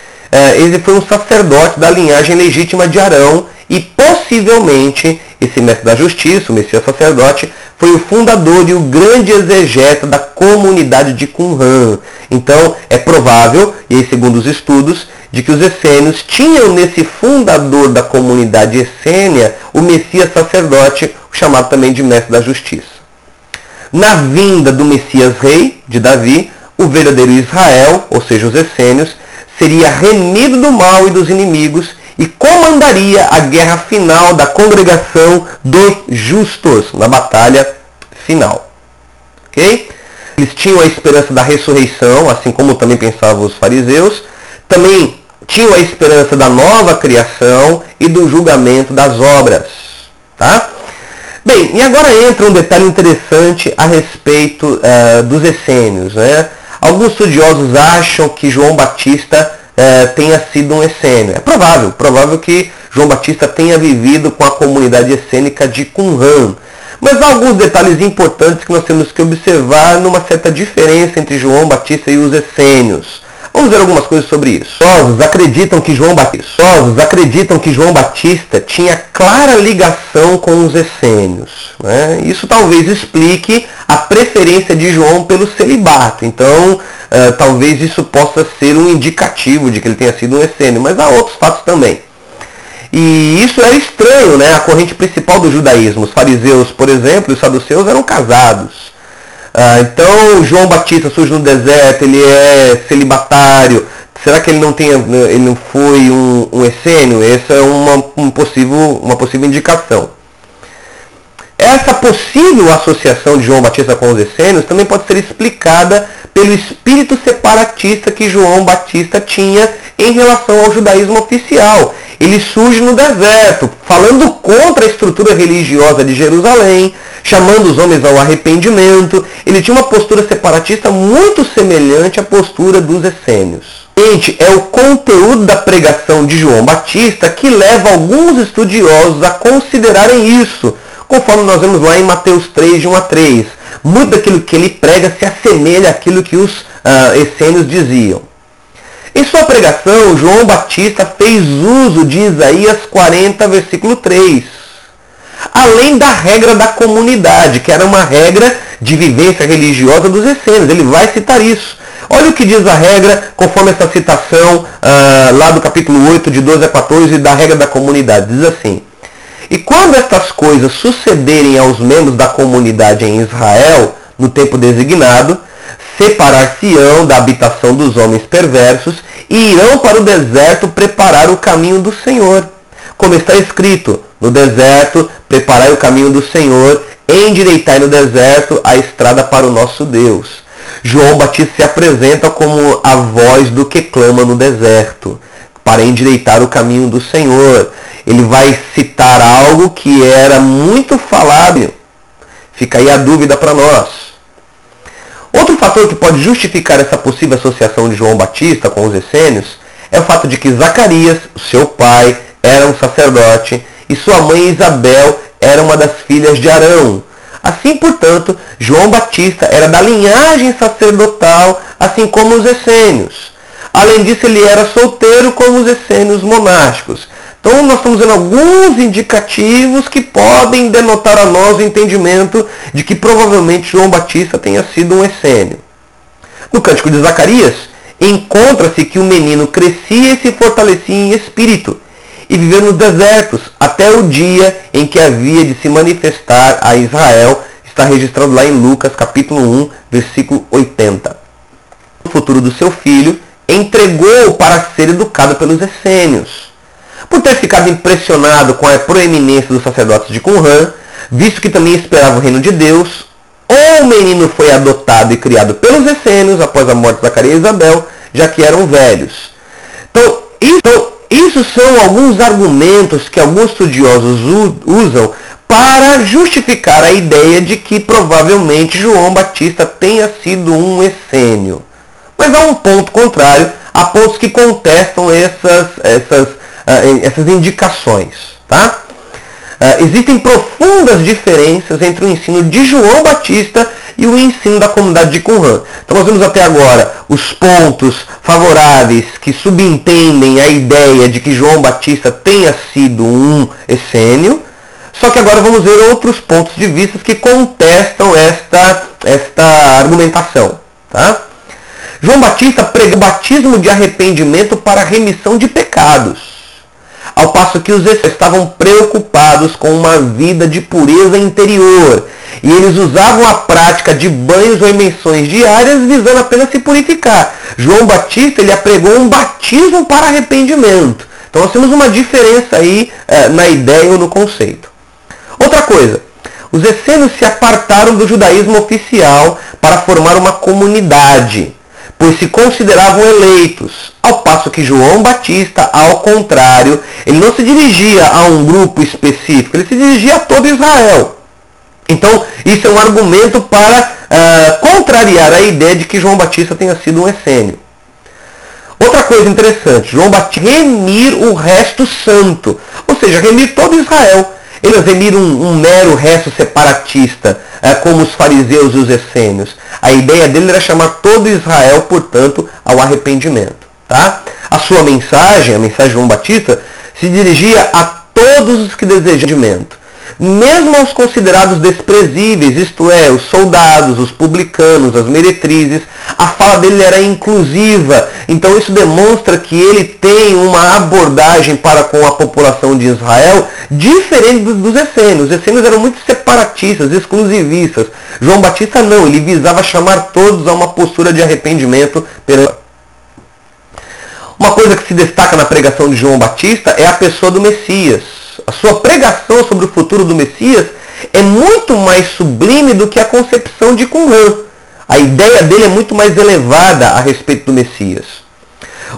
ele foi um sacerdote da linhagem legítima de Arão e, possivelmente, esse mestre da justiça, o Messias sacerdote, foi o fundador e o grande exegeta da comunidade de Qumran. Então, é provável, e aí, segundo os estudos, de que os essênios tinham nesse fundador da comunidade essênia o Messias sacerdote, chamado também de mestre da justiça. Na vinda do Messias rei, de Davi, o verdadeiro Israel, ou seja, os essênios, seria remido do mal e dos inimigos e comandaria a guerra final da congregação dos justos, na batalha final. Ok? Eles tinham a esperança da ressurreição, assim como também pensavam os fariseus. Também tinham a esperança da nova criação e do julgamento das obras. Tá? Bem, e agora entra um detalhe interessante a respeito dos essênios. Né? Alguns estudiosos acham que João Batista tenha sido um essênio. É provável que João Batista tenha vivido com a comunidade essênica de Qumran. Mas há alguns detalhes importantes que nós temos que observar numa certa diferença entre João Batista e os essênios. Vamos ver algumas coisas sobre isso. Estudiosos acreditam que João Batista tinha clara ligação com os essênios. Né? Isso talvez explique a preferência de João pelo celibato. Então, talvez isso possa ser um indicativo de que ele tenha sido um essênio, mas há outros fatos também. E isso é estranho, né? A corrente principal do judaísmo. Os fariseus, por exemplo, e os saduceus eram casados. Então João Batista surge no deserto, ele é celibatário. Será que ele não foi um essênio? Essa é uma possível indicação. Essa possível associação de João Batista com os essênios também pode ser explicada pelo espírito separatista que João Batista tinha em relação ao judaísmo oficial. Ele surge no deserto, falando contra a estrutura religiosa de Jerusalém, chamando os homens ao arrependimento. Ele tinha uma postura separatista muito semelhante à postura dos essênios. Gente, é o conteúdo da pregação de João Batista que leva alguns estudiosos a considerarem isso, conforme nós vemos lá em Mateus 3, de 1 a 3. Muito daquilo que ele prega se assemelha àquilo que os essênios diziam. Em sua pregação, João Batista fez uso de Isaías 40, versículo 3. Além da regra da comunidade, que era uma regra de vivência religiosa dos essênios. Ele vai citar isso. Olha o que diz a regra, conforme essa citação lá do capítulo 8, de 12 a 14, da regra da comunidade. Diz assim: e quando estas coisas sucederem aos membros da comunidade em Israel, no tempo designado, separar-se-ão da habitação dos homens perversos e irão para o deserto preparar o caminho do Senhor. Como está escrito, no deserto preparai o caminho do Senhor, endireitai no deserto a estrada para o nosso Deus. João Batista se apresenta como a voz do que clama no deserto, para endireitar o caminho do Senhor. Ele vai citar algo que era muito falado. Fica aí a dúvida para nós. Outro fator que pode justificar essa possível associação de João Batista com os essênios é o fato de que Zacarias, seu pai, era um sacerdote e sua mãe Isabel era uma das filhas de Arão. Assim, portanto, João Batista era da linhagem sacerdotal, assim como os essênios. Além disso, ele era solteiro como os essênios monásticos. Então, nós estamos vendo alguns indicativos que podem denotar a nós o entendimento de que provavelmente João Batista tenha sido um essênio. No Cântico de Zacarias, encontra-se que o menino crescia e se fortalecia em espírito, e viveu nos desertos, até o dia em que havia de se manifestar a Israel. Está registrado lá em Lucas, capítulo 1, versículo 80. O futuro do seu filho entregou-o para ser educado pelos essênios. Por ter ficado impressionado com a proeminência dos sacerdotes de Qumran, visto que também esperava o reino de Deus, o menino foi adotado e criado pelos essênios após a morte de Zacarias e Isabel, já que eram velhos. Então, isso são alguns argumentos que alguns estudiosos usam para justificar a ideia de que provavelmente João Batista tenha sido um essênio. Mas há um ponto contrário, há pontos que contestam essas indicações. Tá? Existem profundas diferenças entre o ensino de João Batista e o ensino da comunidade de Qumran. Então nós vimos até agora os pontos favoráveis que subentendem a ideia de que João Batista tenha sido um essênio, só que agora vamos ver outros pontos de vista que contestam esta argumentação. Tá? João Batista pregou o batismo de arrependimento para a remissão de pecados, ao passo que os essênios estavam preocupados com uma vida de pureza interior, e eles usavam a prática de banhos ou emissões diárias visando apenas se purificar. João Batista ele apregou um batismo para arrependimento. Então nós temos uma diferença aí na ideia ou no conceito. Outra coisa, os essênios se apartaram do judaísmo oficial para formar uma comunidade, pois se consideravam eleitos, ao passo que João Batista, ao contrário, ele não se dirigia a um grupo específico, ele se dirigia a todo Israel. Então, isso é um argumento para contrariar a ideia de que João Batista tenha sido um essênio. Outra coisa interessante, João Batista remir o resto santo, ou seja, remir todo Israel. Ele não remir um mero resto separatista, como os fariseus e os essênios. A ideia dele era chamar todo Israel, portanto, ao arrependimento. Tá? A sua mensagem, a mensagem de João Batista, se dirigia a todos os que desejam arrependimento, mesmo aos considerados desprezíveis, isto é, os soldados, os publicanos, as meretrizes. A fala dele era inclusiva, então isso demonstra que ele tem uma abordagem para com a população de Israel diferente dos essênios. Os essênios eram muito separatistas, exclusivistas. João Batista não, ele visava chamar todos a uma postura de arrependimento perante. Uma coisa que se destaca na pregação de João Batista é a pessoa do Messias. A sua pregação sobre o futuro do Messias é muito mais sublime do que a concepção de Qumran. A ideia dele é muito mais elevada a respeito do Messias.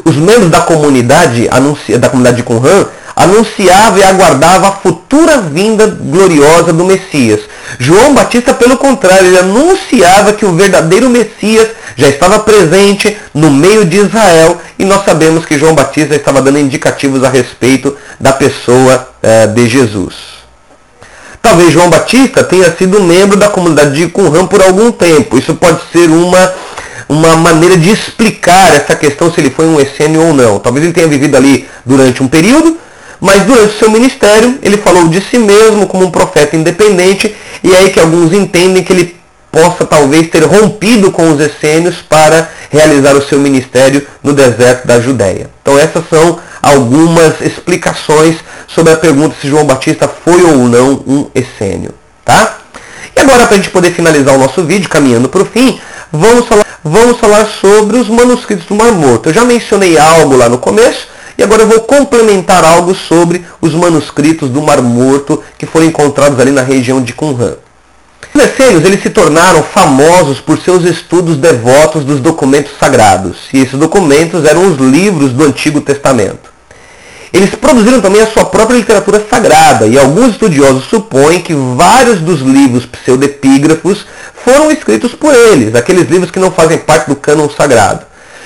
Os membros da comunidade de Qumran anunciavam e aguardavam a futura vinda gloriosa do Messias. João Batista, pelo contrário, ele anunciava que o verdadeiro Messias já estava presente no meio de Israel, e nós sabemos que João Batista estava dando indicativos a respeito da pessoa de Jesus. Talvez João Batista tenha sido membro da comunidade de Qumran por algum tempo. Isso pode ser uma maneira de explicar essa questão, se ele foi um essênio ou não. Talvez ele tenha vivido ali durante um período, mas durante o seu ministério ele falou de si mesmo como um profeta independente, e é aí que alguns entendem que ele possa talvez ter rompido com os essênios para realizar o seu ministério no deserto da Judéia. Então essas são algumas explicações sobre a pergunta se João Batista foi ou não um essênio. Tá? E agora, para a gente poder finalizar o nosso vídeo, caminhando para o fim, vamos falar sobre os manuscritos do Mar Morto. Eu já mencionei algo lá no começo, e agora eu vou complementar algo sobre os manuscritos do Mar Morto que foram encontrados ali na região de Qumran. Os essênios eles se tornaram famosos por seus estudos devotos dos documentos sagrados, e esses documentos eram os livros do Antigo Testamento. Eles produziram também a sua própria literatura sagrada, e alguns estudiosos supõem que vários dos livros pseudepígrafos foram escritos por eles, aqueles livros que não fazem parte do cânon sagrado,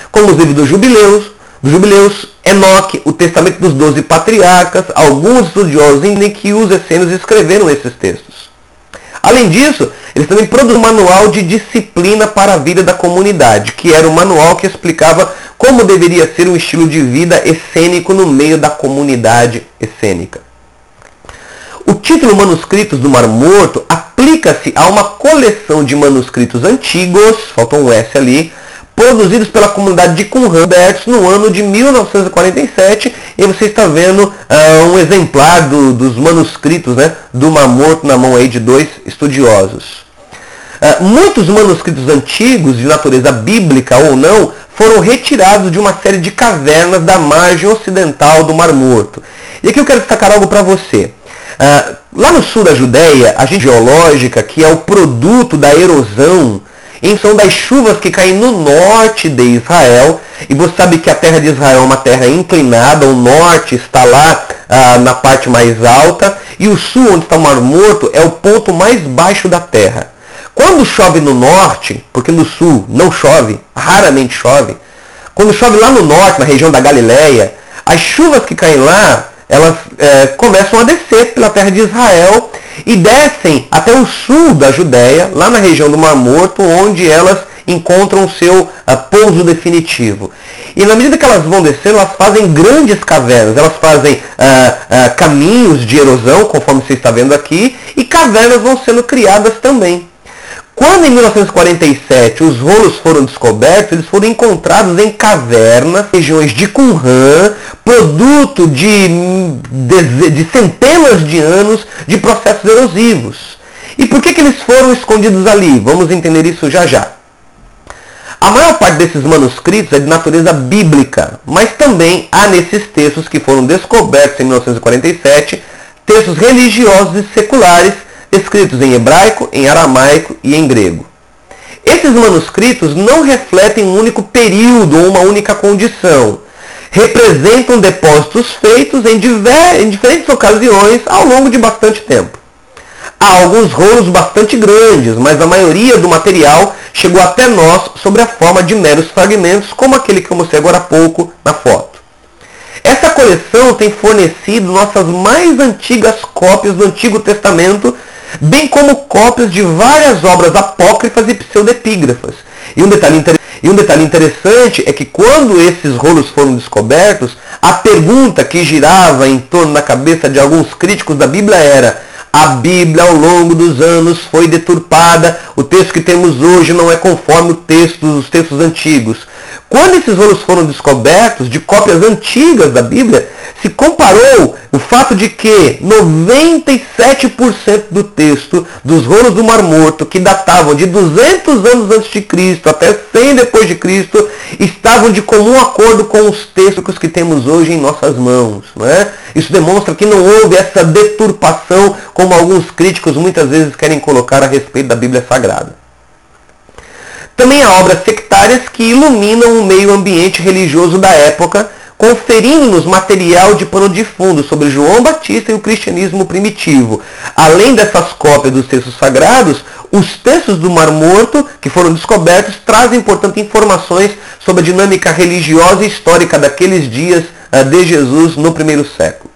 como os livros dos Jubileus, Enoque, o Testamento dos 12 Patriarcas. Alguns estudiosos entendem que os essênios escreveram esses textos. Além disso, eles também produziram um manual de disciplina para a vida da comunidade, que era um manual que explicava como deveria ser um estilo de vida essênico no meio da comunidade essênica. O título Manuscritos do Mar Morto aplica-se a uma coleção de manuscritos antigos, faltou um S ali, produzidos pela comunidade de Qumran no ano de 1947, e você está vendo um exemplar dos manuscritos, né, do Mar Morto na mão aí de dois estudiosos. Muitos manuscritos antigos, de natureza bíblica ou não, foram retirados de uma série de cavernas da margem ocidental do Mar Morto. E aqui eu quero destacar algo para você. Lá no sul da Judéia, a agente geológica, que é o produto da erosão, em função das chuvas que caem no norte de Israel, e você sabe que a terra de Israel é uma terra inclinada, o norte está lá na parte mais alta, e o sul, onde está o Mar Morto, é o ponto mais baixo da terra. Quando chove no norte, porque no sul não chove, raramente chove, quando chove lá no norte, na região da Galileia, as chuvas que caem lá, elas começam a descer pela terra de Israel e descem até o sul da Judéia, lá na região do Mar Morto, onde elas encontram o seu pouso definitivo. E na medida que elas vão descendo, elas fazem grandes cavernas, elas fazem caminhos de erosão, conforme você está vendo aqui, e cavernas vão sendo criadas também. Quando em 1947 os rolos foram descobertos, eles foram encontrados em cavernas, regiões de Qumran, produto de centenas de anos de processos erosivos. E por que eles foram escondidos ali? Vamos entender isso já já. A maior parte desses manuscritos é de natureza bíblica, mas também há nesses textos que foram descobertos em 1947, textos religiosos e seculares, escritos em hebraico, em aramaico e em grego. Esses manuscritos não refletem um único período ou uma única condição. Representam depósitos feitos em diferentes ocasiões ao longo de bastante tempo. Há alguns rolos bastante grandes, mas a maioria do material chegou até nós sob a forma de meros fragmentos, como aquele que eu mostrei agora há pouco na foto. Essa coleção tem fornecido nossas mais antigas cópias do Antigo Testamento, bem como cópias de várias obras apócrifas e pseudepígrafas. E um detalhe interessante é que quando esses rolos foram descobertos, a pergunta que girava em torno da cabeça de alguns críticos da Bíblia era: a Bíblia ao longo dos anos foi deturpada, o texto que temos hoje não é conforme os textos antigos. Quando esses rolos foram descobertos de cópias antigas da Bíblia, se comparou o fato de que 97% do texto dos rolos do Mar Morto, que datavam de 200 anos antes de Cristo até 100 depois de Cristo, estavam de comum acordo com os textos que temos hoje em nossas mãos. Não é? Isso demonstra que não houve essa deturpação, como alguns críticos muitas vezes querem colocar a respeito da Bíblia Sagrada. Também há obras sectárias que iluminam o meio ambiente religioso da época, conferindo-nos material de pano de fundo sobre João Batista e o cristianismo primitivo. Além dessas cópias dos textos sagrados, os textos do Mar Morto, que foram descobertos, trazem, portanto, informações sobre a dinâmica religiosa e histórica daqueles dias de Jesus no primeiro século.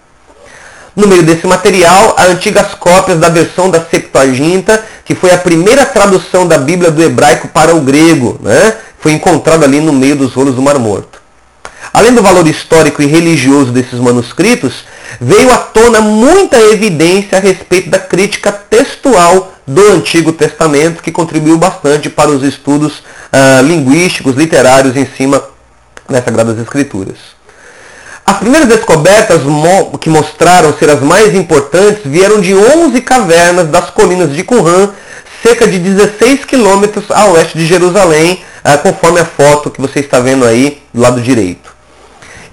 No meio desse material, há antigas cópias da versão da Septuaginta, que foi a primeira tradução da Bíblia do hebraico para o grego, né? Foi encontrado ali no meio dos rolos do Mar Morto. Além do valor histórico e religioso desses manuscritos, veio à tona muita evidência a respeito da crítica textual do Antigo Testamento, que contribuiu bastante para os estudos linguísticos, literários em cima das Sagradas Escrituras. As primeiras descobertas que mostraram ser as mais importantes vieram de 11 cavernas das colinas de Qumran, cerca de 16 quilômetros a oeste de Jerusalém, conforme a foto que você está vendo aí do lado direito.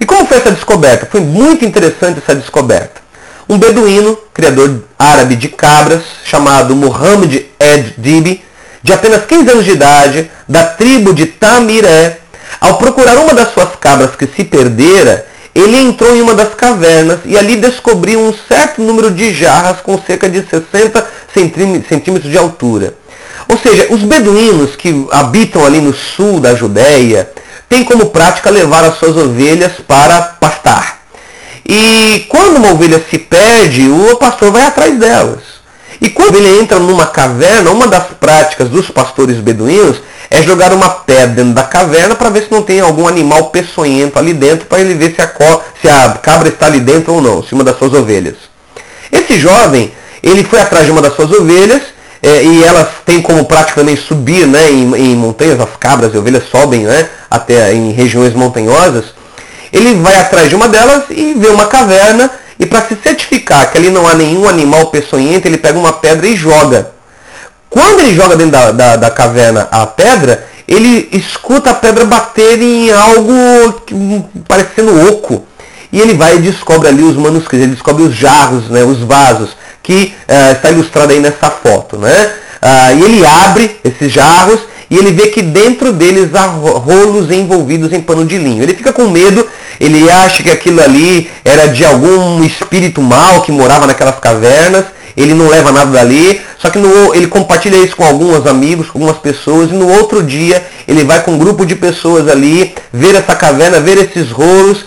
E como foi essa descoberta? Foi muito interessante essa descoberta. Um beduíno, criador árabe de cabras, chamado Muhammad Ed-Dib, de apenas 15 anos de idade, da tribo de Tamiré, ao procurar uma das suas cabras que se perdera, ele entrou em uma das cavernas e ali descobriu um certo número de jarras com cerca de 60 centímetros de altura. Ou seja, os beduínos que habitam ali no sul da Judéia têm como prática levar as suas ovelhas para pastar. E quando uma ovelha se perde, o pastor vai atrás delas. E quando ele entra numa caverna, uma das práticas dos pastores beduínos é jogar uma pedra dentro da caverna para ver se não tem algum animal peçonhento ali dentro, para ele ver se a cabra está ali dentro ou não, se uma das suas ovelhas. Esse jovem, ele foi atrás de uma das suas ovelhas, e elas têm como prática também subir, né, em montanhas, as cabras e ovelhas sobem, né, até em regiões montanhosas. Ele vai atrás de uma delas e vê uma caverna, e para se certificar que ali não há nenhum animal peçonhento, ele pega uma pedra e joga. Quando ele joga dentro da caverna a pedra, ele escuta a pedra bater em algo parecendo oco. E ele vai e descobre ali os manuscritos, ele descobre os jarros, né, os vasos, que está ilustrado aí nessa foto, né? E ele abre esses jarros e ele vê que dentro deles há rolos envolvidos em pano de linho. Ele fica com medo, ele acha que aquilo ali era de algum espírito mau que morava naquelas cavernas, ele não leva nada dali, só que ele compartilha isso com alguns amigos, com algumas pessoas, e no outro dia ele vai com um grupo de pessoas ali, ver essa caverna, ver esses rolos.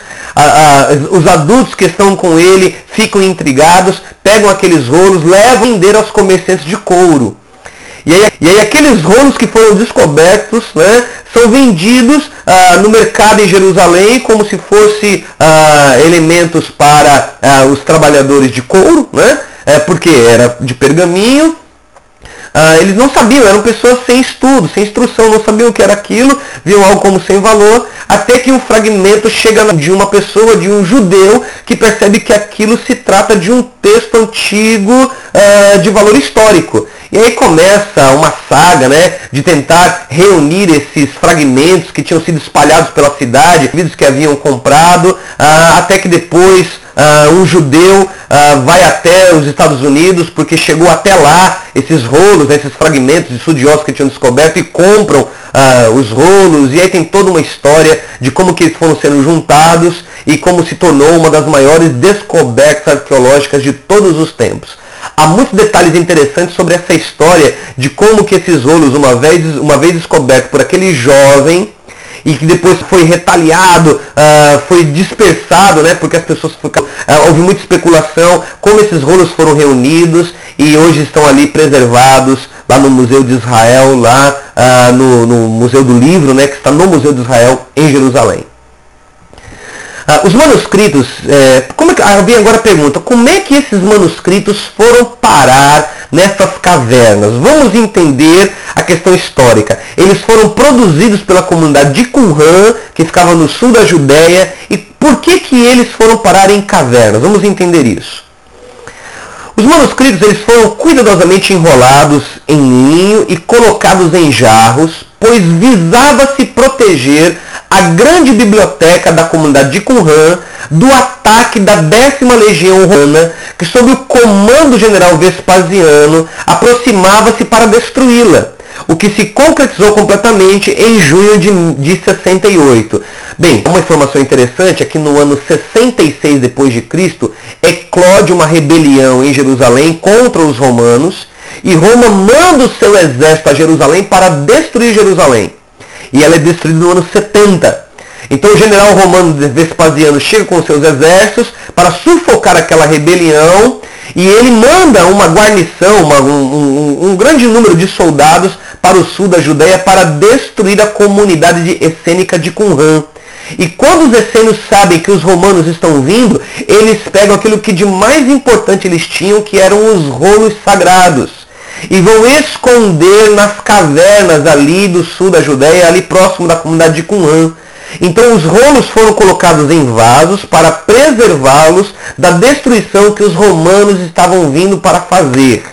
Os adultos que estão com ele ficam intrigados, pegam aqueles rolos, levam a vender aos comerciantes de couro. E aí aqueles rolos que foram descobertos, né, são vendidos no mercado em Jerusalém como se fossem elementos para os trabalhadores de couro, né, porque era de pergaminho. Eles não sabiam, eram pessoas sem estudo, sem instrução, não sabiam o que era aquilo, viam algo como sem valor, até que um fragmento chega de uma pessoa, de um judeu, que percebe que aquilo se trata de um texto antigo de valor histórico. E aí começa uma saga, né, de tentar reunir esses fragmentos que tinham sido espalhados pela cidade, indivíduos que haviam comprado, até que depois um judeu vai até os Estados Unidos, porque chegou até lá esses rolos, esses fragmentos de estudiosos que tinham descoberto, e compram os rolos, e aí tem toda uma história de como que eles foram sendo juntados e como se tornou uma das maiores descobertas arqueológicas de todos os tempos. Há muitos detalhes interessantes sobre essa história de como que esses rolos, uma vez descoberto por aquele jovem, e que depois foi retaliado, foi dispersado, né, porque as pessoas ficaram, houve muita especulação, como esses rolos foram reunidos e hoje estão ali preservados lá no Museu de Israel, lá no Museu do Livro, né, que está no Museu de Israel em Jerusalém. Os manuscritos, alguém agora pergunta, como é que esses manuscritos foram parar nessas cavernas? Vamos entender a questão histórica. Eles foram produzidos pela comunidade de Qumran, que ficava no sul da Judéia, e por que eles foram parar em cavernas? Vamos entender isso. Os manuscritos eles foram cuidadosamente enrolados em linho e colocados em jarros, pois visava-se proteger a grande biblioteca da comunidade de Qumran do ataque da 10ª Legião Romana, que sob o comando do general Vespasiano aproximava-se para destruí-la, o que se concretizou completamente em junho de 68. Bem, uma informação interessante é que no ano 66 d.C. eclode uma rebelião em Jerusalém contra os romanos, e Roma manda o seu exército a Jerusalém para destruir Jerusalém. E ela é destruída no ano 70. Então o general romano Vespasiano chega com seus exércitos para sufocar aquela rebelião, e ele manda uma guarnição, um grande número de soldados para o sul da Judéia para destruir a comunidade essênica de Qumran. E quando os essênios sabem que os romanos estão vindo, eles pegam aquilo que de mais importante eles tinham, que eram os rolos sagrados, e vão esconder nas cavernas ali do sul da Judéia, ali próximo da comunidade de Qumran. Então os rolos foram colocados em vasos para preservá-los da destruição que os romanos estavam vindo para fazer.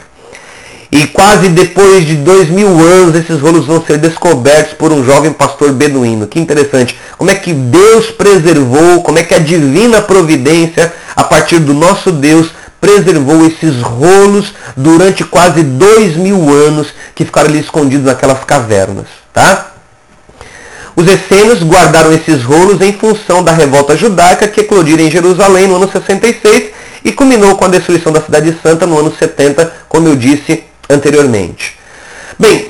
E quase depois de 2000 anos, esses rolos vão ser descobertos por um jovem pastor beduíno. Que interessante. Como é que Deus preservou, como é que a divina providência, a partir do nosso Deus, preservou esses rolos durante quase 2000 anos que ficaram ali escondidos naquelas cavernas. Tá? Os essênios guardaram esses rolos em função da revolta judaica que eclodiu em Jerusalém no ano 66 e culminou com a destruição da Cidade Santa no ano 70, como eu disse anteriormente. Bem,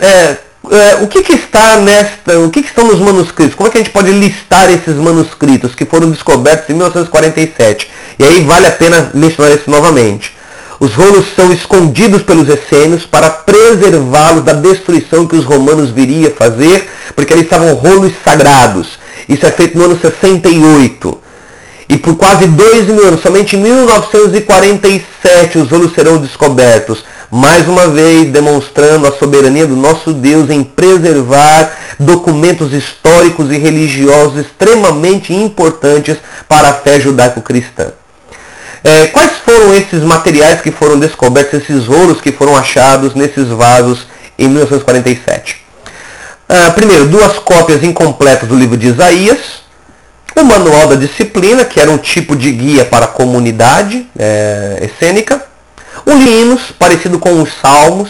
o que estão nos manuscritos? Como é que a gente pode listar esses manuscritos que foram descobertos em 1947? E aí vale a pena mencionar isso novamente. Os rolos são escondidos pelos essênios para preservá-los da destruição que os romanos viriam fazer, porque eles estavam rolos sagrados. Isso é feito no ano 68. E por quase 2000 anos, somente em 1947 os rolos serão descobertos. mais uma vez demonstrando a soberania do nosso Deus em preservar documentos históricos e religiosos extremamente importantes para a fé judaico-cristã. Quais foram esses materiais que foram descobertos, esses rolos que foram achados nesses vasos em 1947? Primeiro, 2 cópias incompletas do livro de Isaías, o Manual da Disciplina, que era um tipo de guia para a comunidade essênica, o livro de hinos, parecido com os Salmos.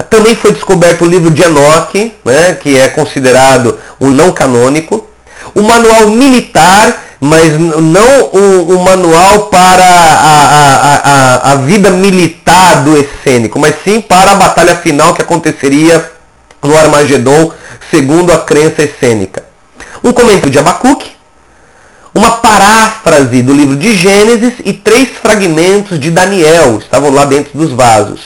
Também foi descoberto o livro de Enoque, né, que é considerado um não canônico, o manual militar, mas não o manual para a vida militar do essênico, mas sim para a batalha final que aconteceria no Armagedon, segundo a crença essênica. Um comentário de Abacuque, uma paráfrase do livro de Gênesis e 3 fragmentos de Daniel estavam lá dentro dos vasos.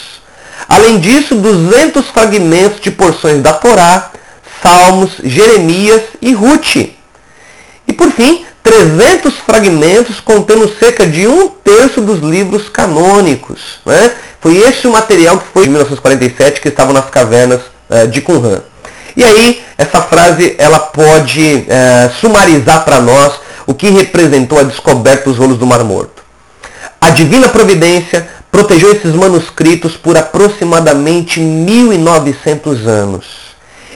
Além disso, 200 fragmentos de porções da Torá, Salmos, Jeremias e Ruth. E por fim, 300 fragmentos contendo cerca de 1/3 dos livros canônicos. Né? Foi esse o material que foi em 1947 que estava nas cavernas de Qumran. E aí, essa frase ela pode sumarizar para nós o que representou a descoberta dos rolos do Mar Morto. A divina providência protegeu esses manuscritos por aproximadamente 1900 anos.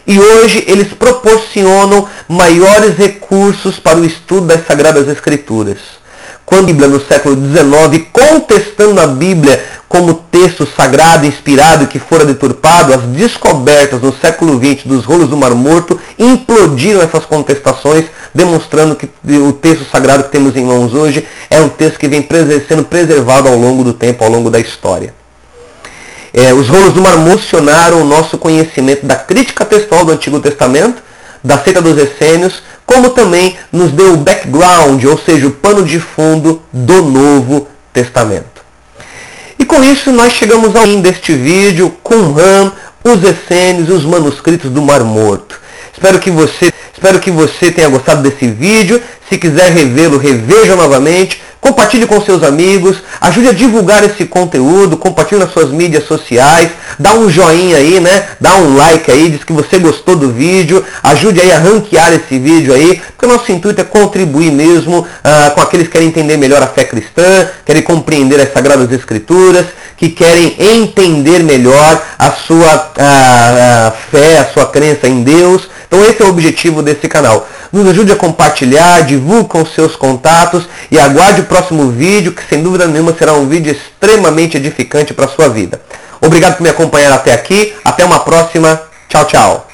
E hoje eles proporcionam maiores recursos para o estudo das Sagradas Escrituras. Quando a Bíblia, no século XIX, contestando a Bíblia como texto sagrado, inspirado, que fora deturpado, as descobertas no século XX dos rolos do Mar Morto implodiram essas contestações, demonstrando que o texto sagrado que temos em mãos hoje é um texto que vem sendo preservado ao longo do tempo, ao longo da história. Os rolos do Mar Morto proporcionaram o nosso conhecimento da crítica textual do Antigo Testamento, da seita dos essênios, como também nos deu o background, ou seja, o pano de fundo do Novo Testamento. E com isso nós chegamos ao fim deste vídeo, Qumran, os essênios e os manuscritos do Mar Morto. Espero que você tenha gostado desse vídeo. Se quiser revê-lo, reveja novamente. Compartilhe com seus amigos, ajude a divulgar esse conteúdo, compartilhe nas suas mídias sociais, dá um joinha aí, né? Dá um like aí, diz que você gostou do vídeo, ajude aí a ranquear esse vídeo aí, porque o nosso intuito é contribuir mesmo com aqueles que querem entender melhor a fé cristã, querem compreender as Sagradas Escrituras, que querem entender melhor a sua fé, a sua crença em Deus. Então esse é o objetivo desse canal. Nos ajude a compartilhar, divulgue com seus contatos e aguarde o próximo vídeo, que sem dúvida nenhuma será um vídeo extremamente edificante para a sua vida. Obrigado por me acompanhar até aqui. Até uma próxima. Tchau, tchau.